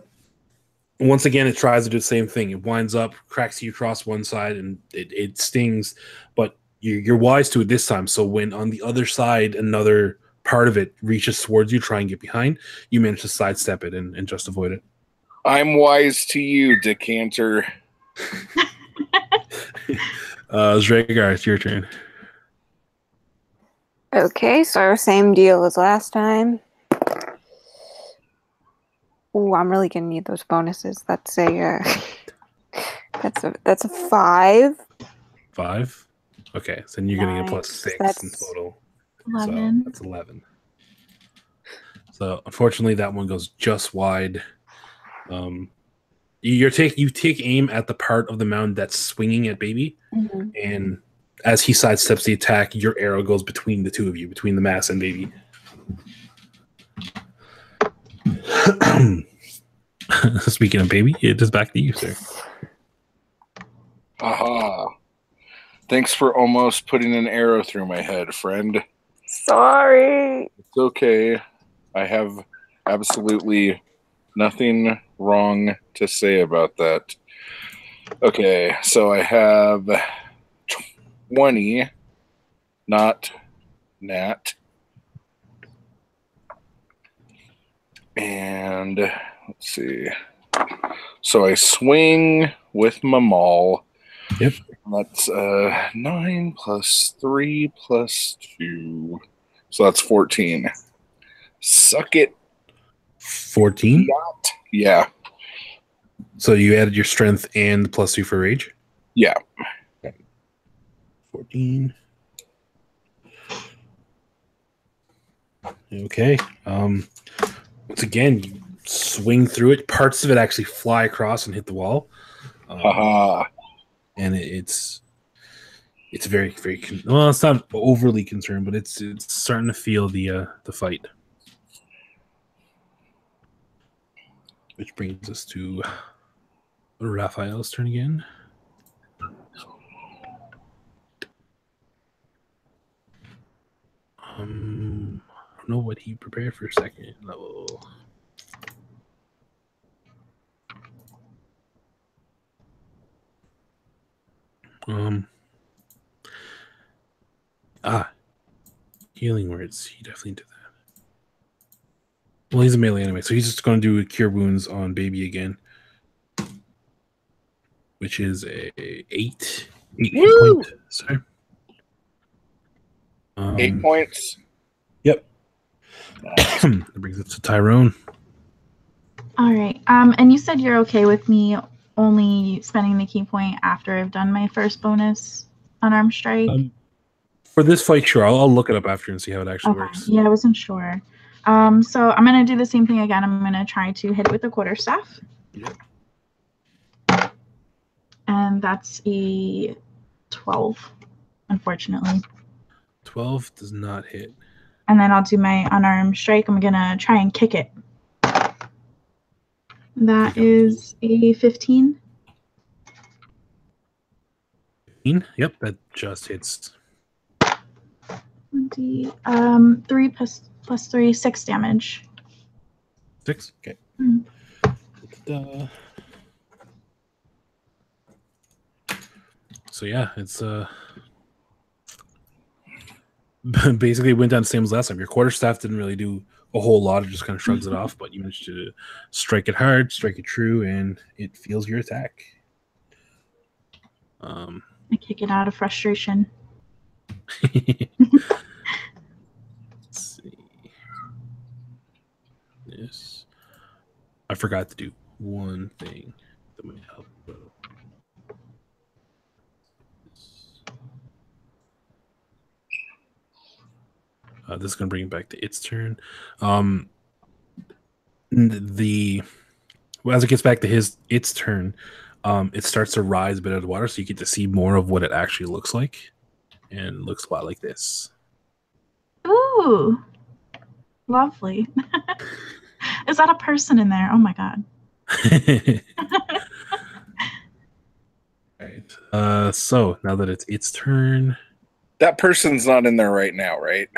once again, it tries to do the same thing. It winds up, cracks you across one side, and it stings. But you're wise to it this time. So when on the other side, another part of it reaches towards you, try and get behind, you manage to sidestep it and just avoid it. I'm wise to you, Decanter. Zragar, it's your turn. Okay, so same deal as last time. Ooh, I'm really gonna need those bonuses. That's a that's a 5. 5. Okay, so then you're getting a plus 6 in That's total. 11. So that's 11. So unfortunately, that one goes just wide. You take aim at the part of the mound that's swinging at baby, and as he sidesteps the attack, your arrow goes between the two of you, between the mass and baby. Speaking of baby, it is back to you, sir. Aha. Thanks for almost putting an arrow through my head, friend. Sorry. It's okay. I have absolutely nothing wrong to say about that. Okay, so I have 20, not nat. And let's see. So I swing with my maul. Yep. That's 9 plus 3 plus 2. So that's 14. Suck it. 14? Yeah. So you added your strength and the plus 2 for rage? Yeah. 14. Okay. Once again, you swing through it. Parts of it actually fly across and hit the wall. Haha. And it's very, very well. It's not overly concerned, but it's starting to feel the fight. Which brings us to Raphael's turn again. I don't know what he prepared for second level. Healing words. He definitely did that. Well, he's a melee anyway, so he's just going to do cure wounds on baby again, which is a 8 point. Sorry. 8 points. Yep. That brings it to Tyrone. All right. And you said you're okay with me only spending the key point after I've done my first bonus unarmed strike? For this fight, sure. I'll look it up after and see how it actually works. Yeah, I wasn't sure. So I'm going to do the same thing again. I'm going to try to hit it with the quarterstaff. Yep. And that's a 12, unfortunately. 12 does not hit. And then I'll do my unarmed strike. I'm going to try and kick it. That is a 15. 15? Yep, that just hits. 20, 3 plus 3, 6 damage. 6? Okay. So yeah, it's basically went down the same as last time. Your quarterstaff didn't really do a whole lot. It just kind of shrugs it off, but you managed to strike it hard, strike it true, and it feels your attack. I kick it out of frustration. Let's see. Yes. I forgot to do one thing that might help. This is going to bring it back to its turn. as it gets back to its turn, it starts to rise a bit out of the water, so you get to see more of what it actually looks like, and it looks a lot like this. Ooh, lovely. Is that a person in there? Oh my god. Right. So now that it's its turn, That person's not in there right now, right?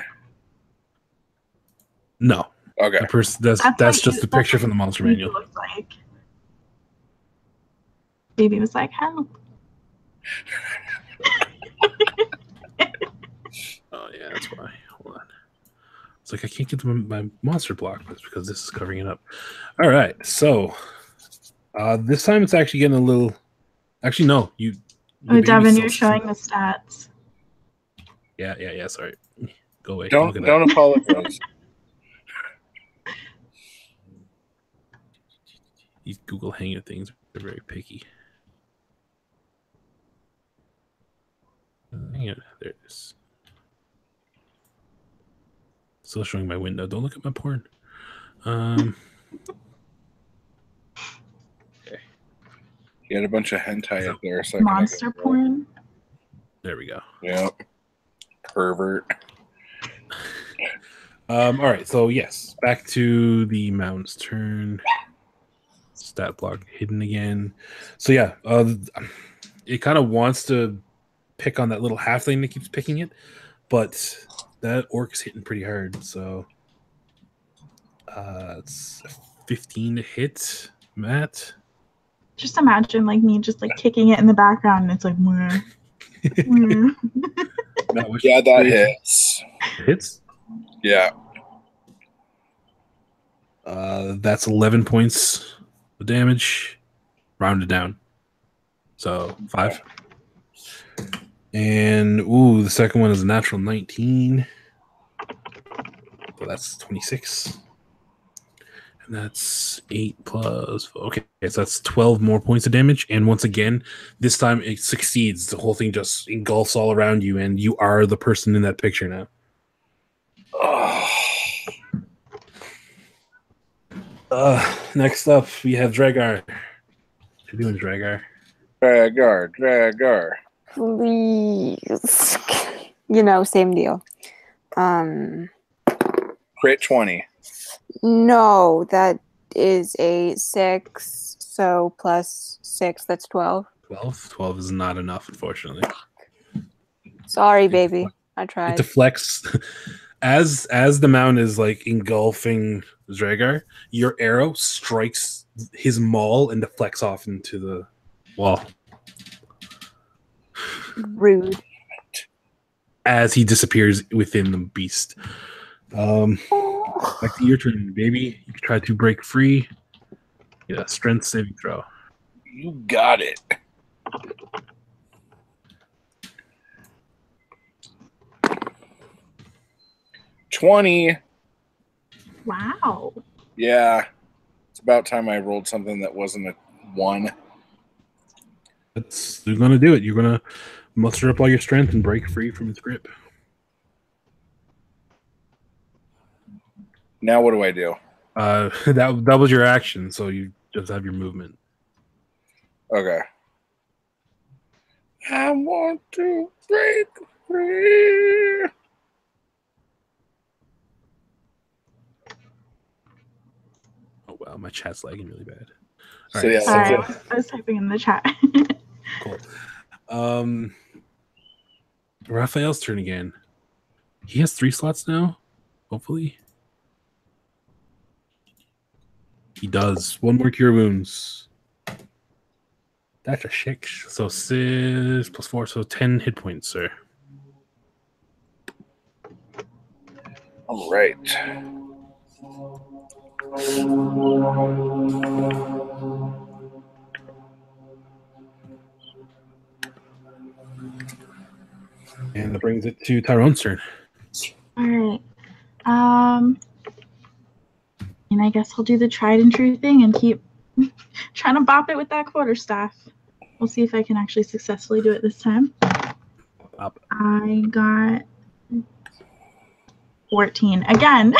no. Okay. The person that's just the picture from the monster manual. Looks like. Baby was like, help. Oh yeah, that's why. Hold on. It's like I can't get my monster block, but it's because this is covering it up. All right, so this time it's actually getting a little. Actually, no, Oh, Devin, you're showing the stats. Yeah. Sorry, go away. Don't apologize. These Google Hangout things are very picky. Hang on, there it is. Still showing my window. Don't look at my porn. Okay. You had a bunch of hentai up there. So Monster porn? There we go. Yep. Pervert. All right, so yes, back to the mountain's turn. Stat block hidden again. So yeah, it kind of wants to pick on that little halfling that keeps picking it, but that orc is hitting pretty hard. So it's 15 to hit, Matt. Just imagine like me just like kicking it in the background, and it's like, Mwah. Matt, Yeah, that hits. Hits. Yeah. That's 11 points of damage, rounded down. So 5. And the second one is a natural 19. So that's 26. And that's 8 plus. Okay, so that's 12 more points of damage. And once again, this time it succeeds. The whole thing just engulfs all around you, and you are the person in that picture now. Next up, we have Zragar. What you doing, Zragar? Zragar. Please. Same deal. Crit 20. No, that is a 6. So plus 6, that's 12. 12 is not enough, unfortunately. Sorry, baby. I tried. It deflects. As the mound is like engulfing Zragar, your arrow strikes his maul and deflects off into the wall. Rude. As he disappears within the beast. Back to your turn, baby. You can try to break free. Yeah, strength saving throw. You got it. $20. Wow. Yeah. It's about time I rolled something that wasn't a 1. You're gonna do it. You're gonna muster up all your strength and break free from its grip. Now what do I do? That was your action, so you just have your movement. Okay. I want to break free. Oh wow, my chat's lagging really bad. So, All right, yeah, Sorry, that's it. I was typing in the chat. Cool. Raphael's turn again. He has 3 slots now, hopefully. He does. 1 more cure wounds. That's a 6. So 6 plus 4, so 10 hit points, sir. All right. And that brings it to Tyrone's turn. All right. And I guess I'll do the tried and true thing and keep trying to bop it with that quarterstaff. We'll see if I can actually successfully do it this time. Up. I got 14 again.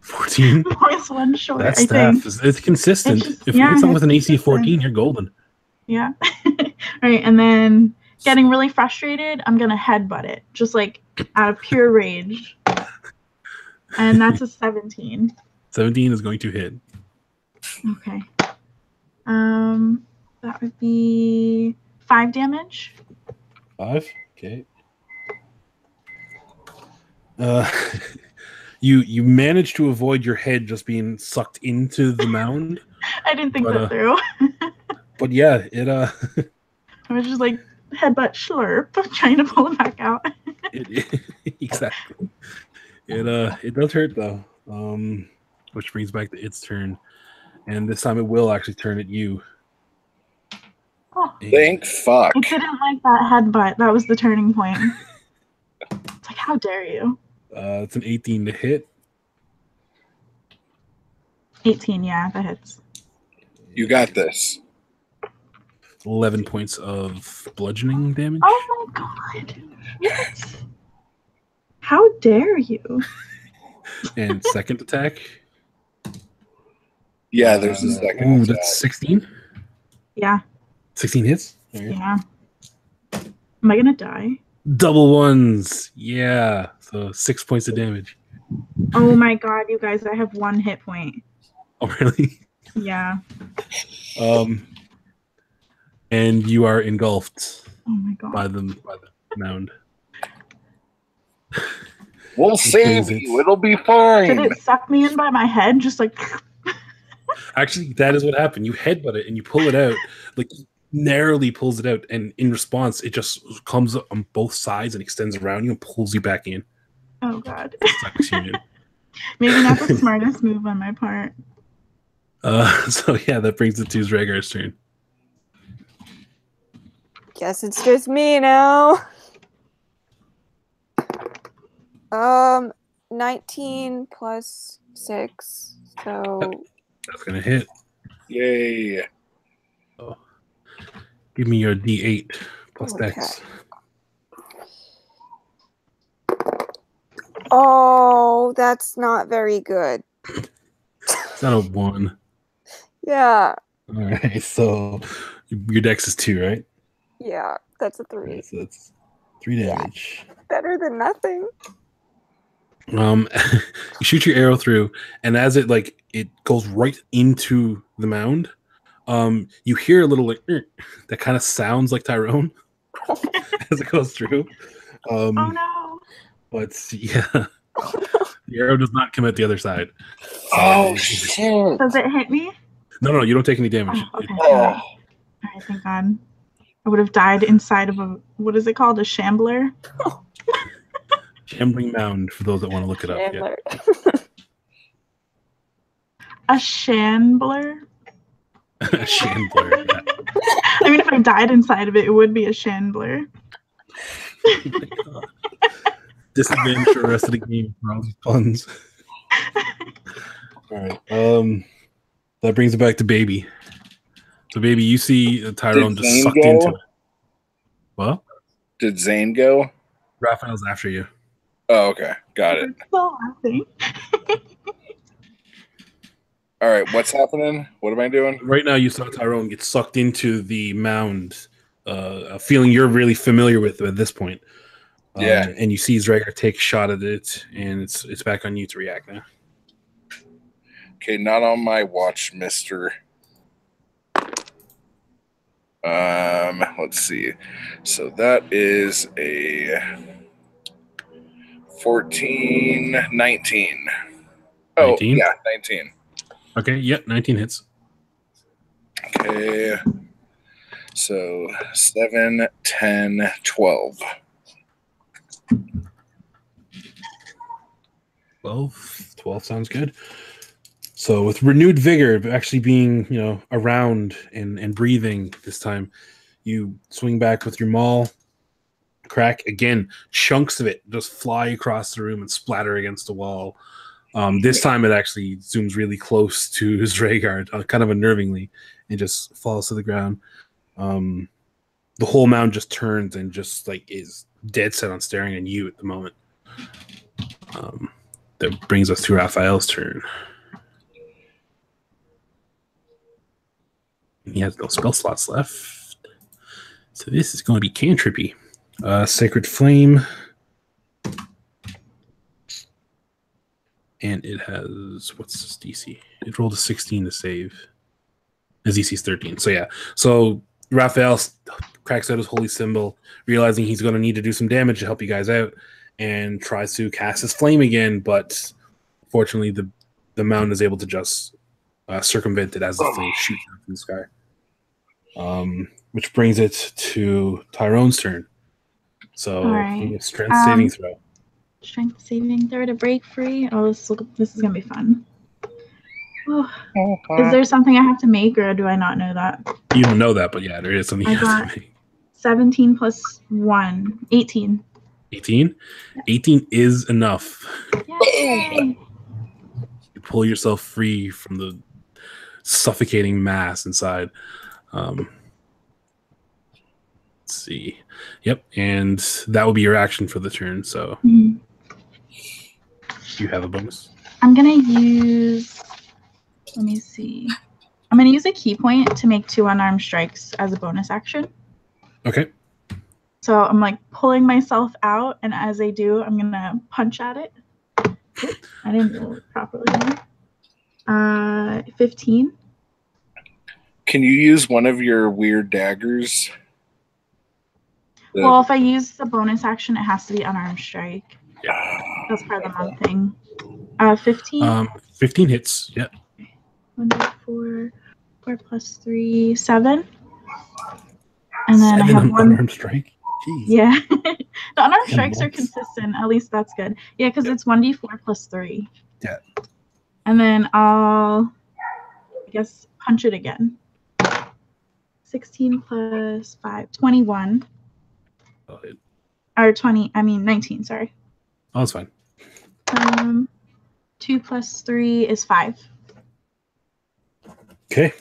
14. 14. Voice one short, That I staff think. is it's consistent. It's just- If you yeah, get someone with an it's AC of 14, consistent. you're golden. Yeah. Right, and then getting really frustrated, I'm gonna headbutt it, just like out of pure rage. And that's a 17. 17 is going to hit. Okay. That would be 5 damage. 5. Okay. You managed to avoid your head just being sucked into the mound. I didn't think But, that through. But yeah, it I was just like headbutt slurp, trying to pull it back out. exactly. It does hurt though. Which brings back to its turn, and this time it will actually turn at you. Oh, Thank fuck. I didn't like that headbutt. That was the turning point. It's like, how dare you? It's an 18 to hit. 18, yeah, that hits. You got this. 11 points of bludgeoning damage. Oh my god. What? How dare you? And second attack. Yeah, there's a second. Ooh, attack. that's 16. Yeah, 16 hits. yeah. Am I gonna die? Double ones. Yeah. So 6 points of damage. Oh my god, you guys, I have 1 hit point. Oh, really? Yeah. And you are engulfed Oh my god. by the mound. We'll save Because you. It'll be fine. Did it suck me in by my head? Just like. Actually, that is what happened. You headbutt it and you pull it out, like narrowly pulls it out, and in response, it just comes up on both sides and extends around you and pulls you back in. Oh god. Sucks you in. Maybe not the smartest move on my part. So yeah, that brings it to Zragar's turn. Guess it's just me now. 19 plus 6, so That's gonna hit. Yay. Oh. Give me your D8 plus Okay. Dex. oh, that's not very good. It's not a 1. Yeah, All right, so your Dex is 2, right? yeah, that's a 3. Okay, so that's 3 damage. Better than nothing. You shoot your arrow through, and as it goes right into the mound, you hear a little that kind of sounds like Tyrone as it goes through. Oh no. But yeah, the arrow does not come out the other side. Oh, shit. Does it hit me? No, you don't take any damage. Oh, okay. Oh. Alright, thank God. I would have died inside of a, what is it called? A shambler? Shambling mound for those that want to look it up. Yeah. Chandler. A shambler? A shambler. Yeah. I mean, if I died inside of it, it would be a shambler. Oh my God. Disadvantage for the rest of the game for all these puns. All right. That brings it back to Baby. So, Baby, you see Tyrone Did just Zane sucked go? into it. Well, Did Zane go? Raphael's after you. Oh, okay. Got it. I'm still laughing. All right. What's happening? What am I doing? Right now, you saw Tyrone get sucked into the mound, a feeling you're really familiar with at this point. Yeah. And you see Zragar take a shot at it, and it's back on you to react now. Okay, not on my watch, mister. Let's see. So that is a 14, 19. Oh, 19? yeah, 19. Okay, yep, 19 hits. Okay. So 7, 10, 12. 12 sounds good. So with renewed vigor, actually being around and breathing this time, you swing back with your maul, crack again. Chunks of it just fly across the room and splatter against the wall. This time it actually zooms really close to Zragar, kind of unnervingly, and just falls to the ground. The whole mound just turns and just is dead set on staring at you at the moment. that brings us to Raphael's turn. He has no spell slots left. So this is going to be cantrippy. Sacred Flame. And it has, what's this DC? It rolled a 16 to save. His DC is 13. So yeah. So Raphael cracks out his holy symbol, realizing he's going to need to do some damage to help you guys out, and tries to cast his flame again, but fortunately the mountain is able to just circumvent it as the flame shoots out from the sky. Which brings it to Tyrone's turn. So right. Strength saving throw. Strength saving throw to break free. Oh, this is gonna be fun. Oh. Is there something I have to make, or do I not know that? You don't know that, but yeah, there is something you have to make. 17 plus 1, 18. 18? Yeah. 18 is enough. Yay. You pull yourself free from the suffocating mass inside. Let's see. Yep, and that will be your action for the turn, so you have a bonus. I'm going to use... Let me see. I'm going to use a key point to make 2 unarmed strikes as a bonus action. Okay. So I'm like pulling myself out, and as I do, I'm going to punch at it. Oops, I didn't roll it properly. 15. Can you use one of your weird daggers? Well, if I use the bonus action, it has to be unarmed strike. Yeah. That's part of the month thing. 15? 15 hits, yeah. 1, 4 plus 3, 7. And then 7 I have 1 unarmed strike. Jeez. Yeah. The unarmed strikes are consistent. At least that's good. Yeah, because it's 1d4 plus 3. Yeah. And then I'll, I guess, punch it again. 16 plus 5, 21. Oh, Or 19, sorry. Oh, that's fine. 2 plus 3 is 5. Okay.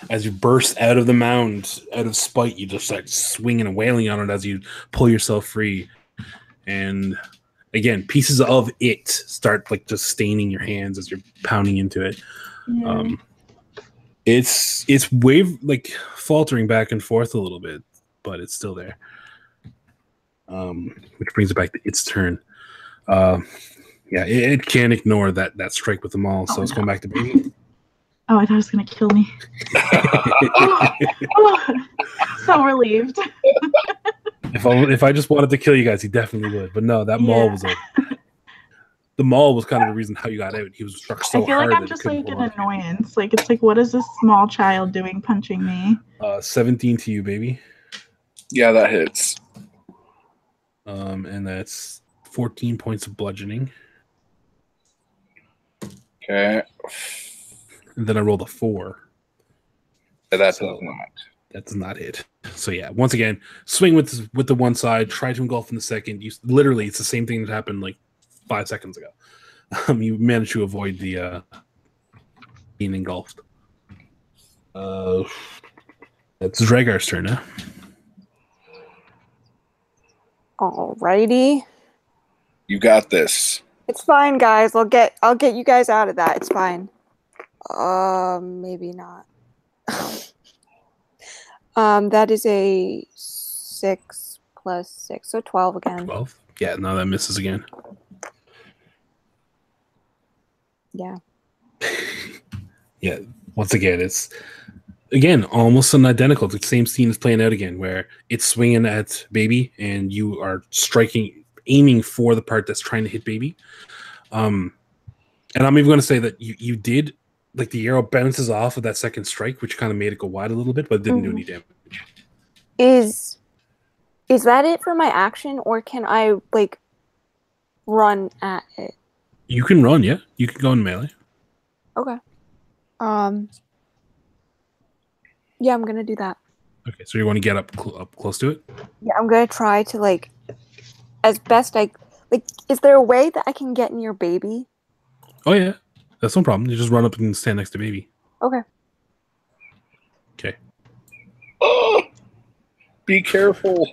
As you burst out of the mound, out of spite, you just start swinging and wailing on it as you pull yourself free. And again, pieces of it start like just staining your hands as you're pounding into it. Yeah. It's like faltering back and forth a little bit, but it's still there. Which brings it back to its turn. Yeah, it can't ignore that strike with the maul, so it's going back to baby. Oh, I thought it was going to kill me. So relieved. If I just wanted to kill you guys, he definitely would. But no, that maul was the maul was kind of the reason how you got out. He was struck so hard. I feel like I'm just like an annoyance. Like it's like, what is this small child doing punching me? 17 to you, baby. Yeah, that hits. And that's 14 points of bludgeoning. Okay. And then I rolled a 4. That does not. That does not hit. So yeah, once again, swing with the one side, try to engulf in the second. You literally, it's the same thing that happened like 5 seconds ago. You managed to avoid the being engulfed. That's Zragar's turn now. Alrighty. You got this. It's fine, guys. I'll get you guys out of that. It's fine. Maybe not. That is a 6 plus 6, so 12 again. 12? Yeah, no, that misses again. Yeah. Yeah, once again, it's almost an identical. The same scene is playing out again, where it's swinging at baby, and you are aiming for the part that's trying to hit baby. And I'm even going to say that you did, like the arrow bounces off of that second strike, which kind of made it go wide a little bit, but it didn't do any damage. Is that it for my action, or can I like run at it? You can run, yeah. You can go in melee. Okay. Yeah, I'm gonna do that. Okay, so you want to get up close to it? Yeah, I'm gonna try to like, as best I like. Is there a way that I can get near baby? Oh yeah, that's no problem. You just run up and stand next to baby. Okay. Okay. Oh, be careful.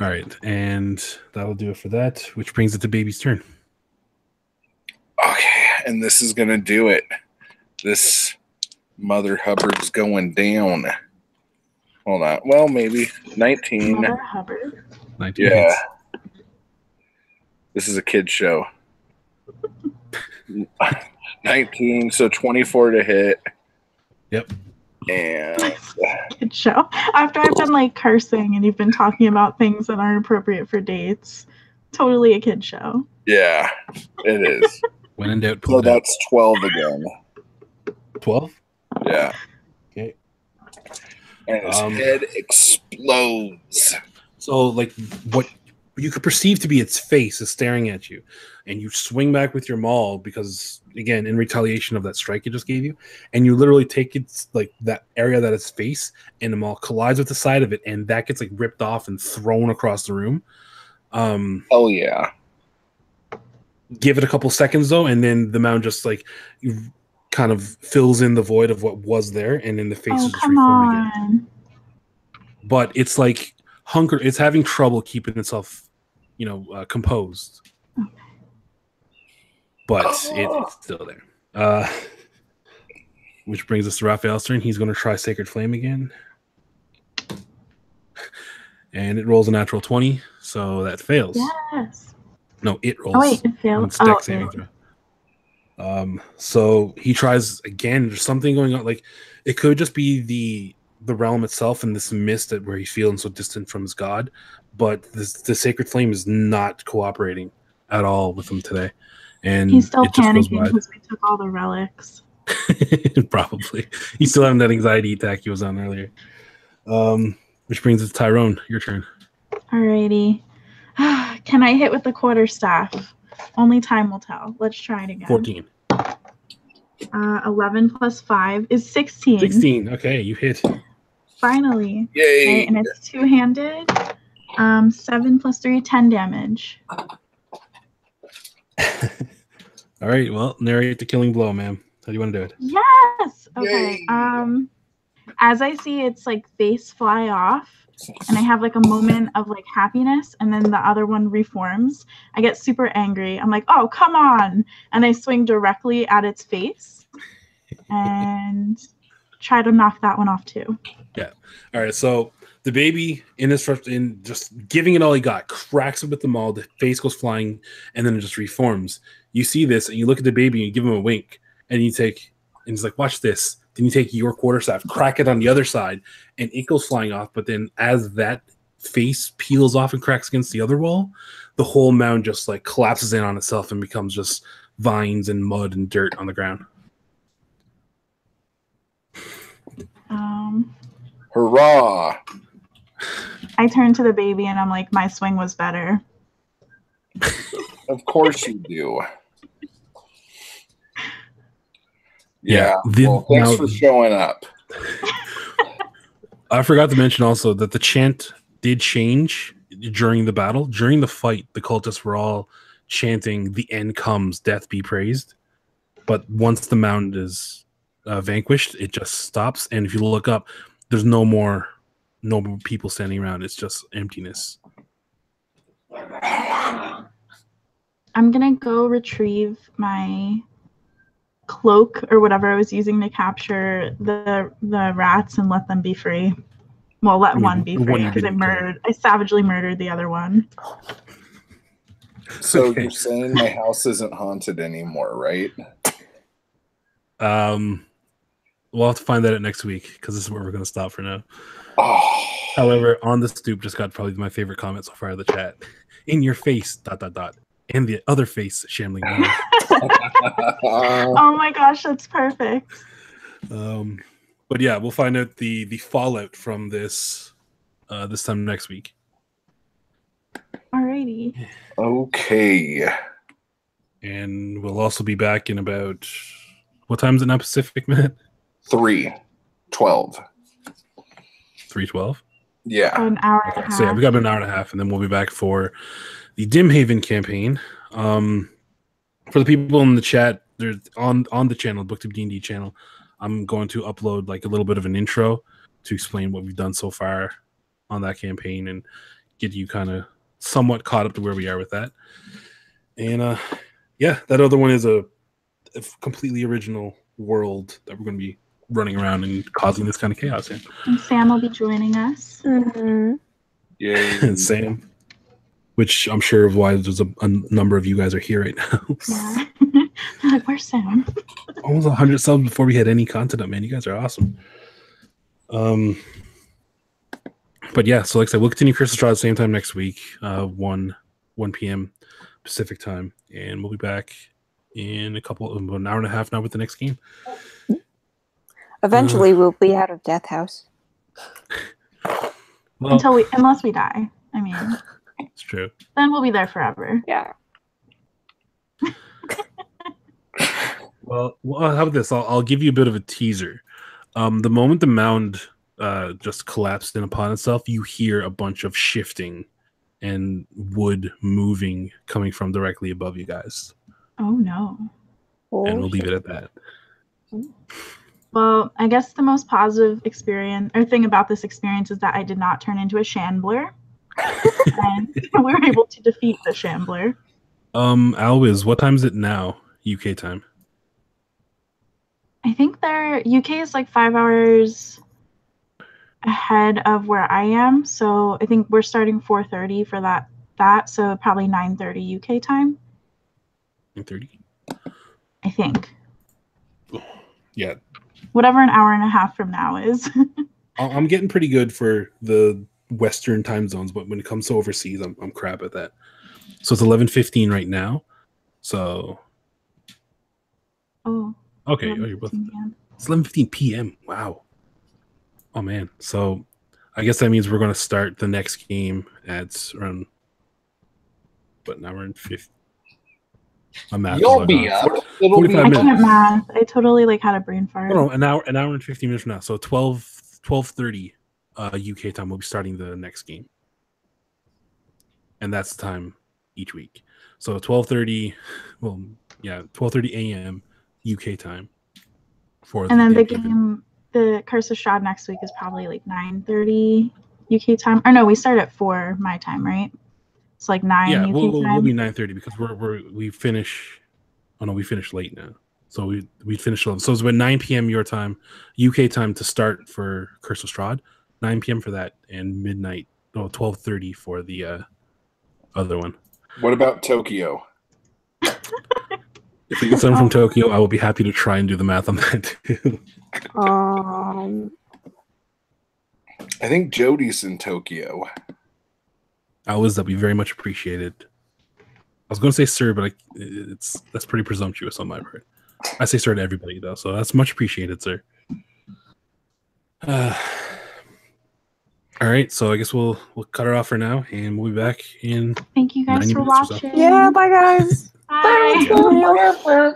All right, and that'll do it for that, which brings it to Baby's turn. Okay, and this is going to do it. This Mother Hubbard's going down. Hold on. Well, maybe 19. Mother Hubbard. 19 Yeah. hits. This is a kid's show. 19, so 24 to hit. Yep. And Good show. After I've been like cursing and you've been talking about things that aren't appropriate for dates, totally a kid show. yeah, it is. When in doubt, So pull it out. that's 12 again. 12? Yeah. Okay. And his head explodes. So, like, what you could perceive to be its face is staring at you, and you swing back with your maul because, again, in retaliation of that strike it just gave you, and you literally take its, like, that area that its face, and the maul collides with the side of it, and that gets, like, ripped off and thrown across the room. Oh, yeah. Give it a couple seconds, though, and then the mound just, like, kind of fills in the void of what was there, and then the face is just come reformed again. on. But it's like it's having trouble keeping itself, composed. Okay. But it's still there. Which brings us to Raphael's turn. He's going to try Sacred Flame again. And it rolls a natural 20, so that fails. Yes. No, it rolls. Oh, wait, it failed. It's dex saving throw. So he tries again. There's something going on. Like, it could just be the realm itself and this mist where he's feeling so distant from his god, but the Sacred Flame is not cooperating at all with him today. And he's still it just goes panicking because we took all the relics. Probably. He's still having that anxiety attack he was on earlier. Which brings us to Tyrone. Your turn. Alrighty. Can I hit with the quarterstaff? Only time will tell. Let's try it again. 14. 11 plus 5 is 16. 16. Okay, you hit. Finally. Yay. Okay, and it's two-handed. 7 plus 3, 10 damage. All right, well, narrate the killing blow, ma'am. How do you want to do it? Yes. Okay. Yay. As I see its like face fly off, and I have like a moment of like happiness, and then the other one reforms, I get super angry. I'm like, oh, come on. And I swing directly at its face and try to knock that one off too. Yeah. All right, so the baby in just giving it all he got, cracks it with the maul, the face goes flying, and then it just reforms. You see this, and you look at the baby, and you give him a wink, and and he's like, watch this. Then you take your quarterstaff, crack it on the other side, and it goes flying off. But then as that face peels off and cracks against the other wall, the whole mound just like collapses in on itself and becomes just vines and mud and dirt on the ground. Hurrah. I turn to the baby and I'm like, my swing was better. Of course you do. Yeah. Well, thanks for showing up. I forgot to mention also that the chant did change during the battle. During the fight, the cultists were all chanting, "The end comes, death be praised." But once the mound is vanquished, it just stops. And if you look up, there's no more people standing around. It's just emptiness. I'm gonna go retrieve my cloak or whatever I was using to capture the rats and let them be free. Well, let one be free because I savagely murdered the other one. So you're saying my house isn't haunted anymore, right? We'll have to find that out next week because this is where we're going to stop for now. Oh. However, on the stoop just got probably my favorite comment so far of the chat. In your face, ... And the other face, shambling. Oh my gosh, that's perfect. But yeah, we'll find out the fallout from this this time next week. Alrighty. Okay. And we'll also be back in about, what time is it now, Pacific, Matt? 3:12. 3:12? Yeah. An hour and a half. So yeah, we got an hour and a half, and then we'll be back for the Dimhaven campaign. For the people in the chat, there's on the channel, Booktube D&D channel, I'm going to upload like a little bit of an intro to explain what we've done so far on that campaign and get you kind of somewhat caught up to where we are with that. And yeah, that other one is a completely original world that we're going to be running around and causing this kind of chaos in. And Sam will be joining us. Mm-hmm. Yay. And Sam, which I'm sure of why there's a number of you guys are here right now. Yeah. Like, where's Sam? Almost 100 subs before we had any content up, man. You guys are awesome. But yeah, so like I said, we'll continue Curse of Strahd at the same time next week, 1 p.m. Pacific time, and we'll be back in about an hour and a half now with the next game. Eventually, we'll be out of Death House. Well, Unless we die. I mean, it's true. then we'll be there forever. Yeah. Well, how about this? I'll give you a bit of a teaser. The moment the mound just collapsed in upon itself, you hear a bunch of shifting and wood moving coming from directly above you guys. Oh no. And we'll leave it at that. Well, I guess the most positive thing about this experience is that I did not turn into a shambler. And we were able to defeat the shambler. Alwiz, what time is it now, UK time? I think UK is like 5 hours ahead of where I am. So I think we're starting 4:30 for that. So probably 9:30 UK time. 9:30? I think. Yeah. Whatever an hour and a half from now is. I'm getting pretty good for the Western time zones, but when it comes to overseas, I'm crap at that. So it's 11:15 right now. So. Oh. Okay. Oh, you're both. PM. It's 11:15 p.m. Wow. Oh man. So I guess that means we're going to start the next game at around. But now we're in 50. My math. You'll be up. 45 I minutes. can't math. I totally had a brain fart. No, an hour and 15 minutes from now. So 12:30 UK time. We'll be starting the next game, and that's the time each week. So 12:30. Well, yeah, 12:30 a.m. UK time. And then the game, the Curse of Strahd next week is probably like 9:30 UK time. Or no, we start at 4 my time, right? It's like 9 Yeah, UK we'll time. be 9:30 because we finish. Oh no, we finished late now. So we finished 11. So it's about 9 p.m. your time, UK time to start for Curse of Strahd. 9 p.m. for that, and midnight. 12:30 for the other one. What about Tokyo? If we get someone from Tokyo, I will be happy to try and do the math on that too. I think Jody's in Tokyo. Alice, that'd be very much appreciated. I was going to say sir, but that's pretty presumptuous on my part. I say sir to everybody though, so that's much appreciated, sir. All right, so I guess we'll cut her off for now, and we'll be back in. Thank you guys 90 for minutes or so. watching. Yeah, bye guys. Bye. Bye.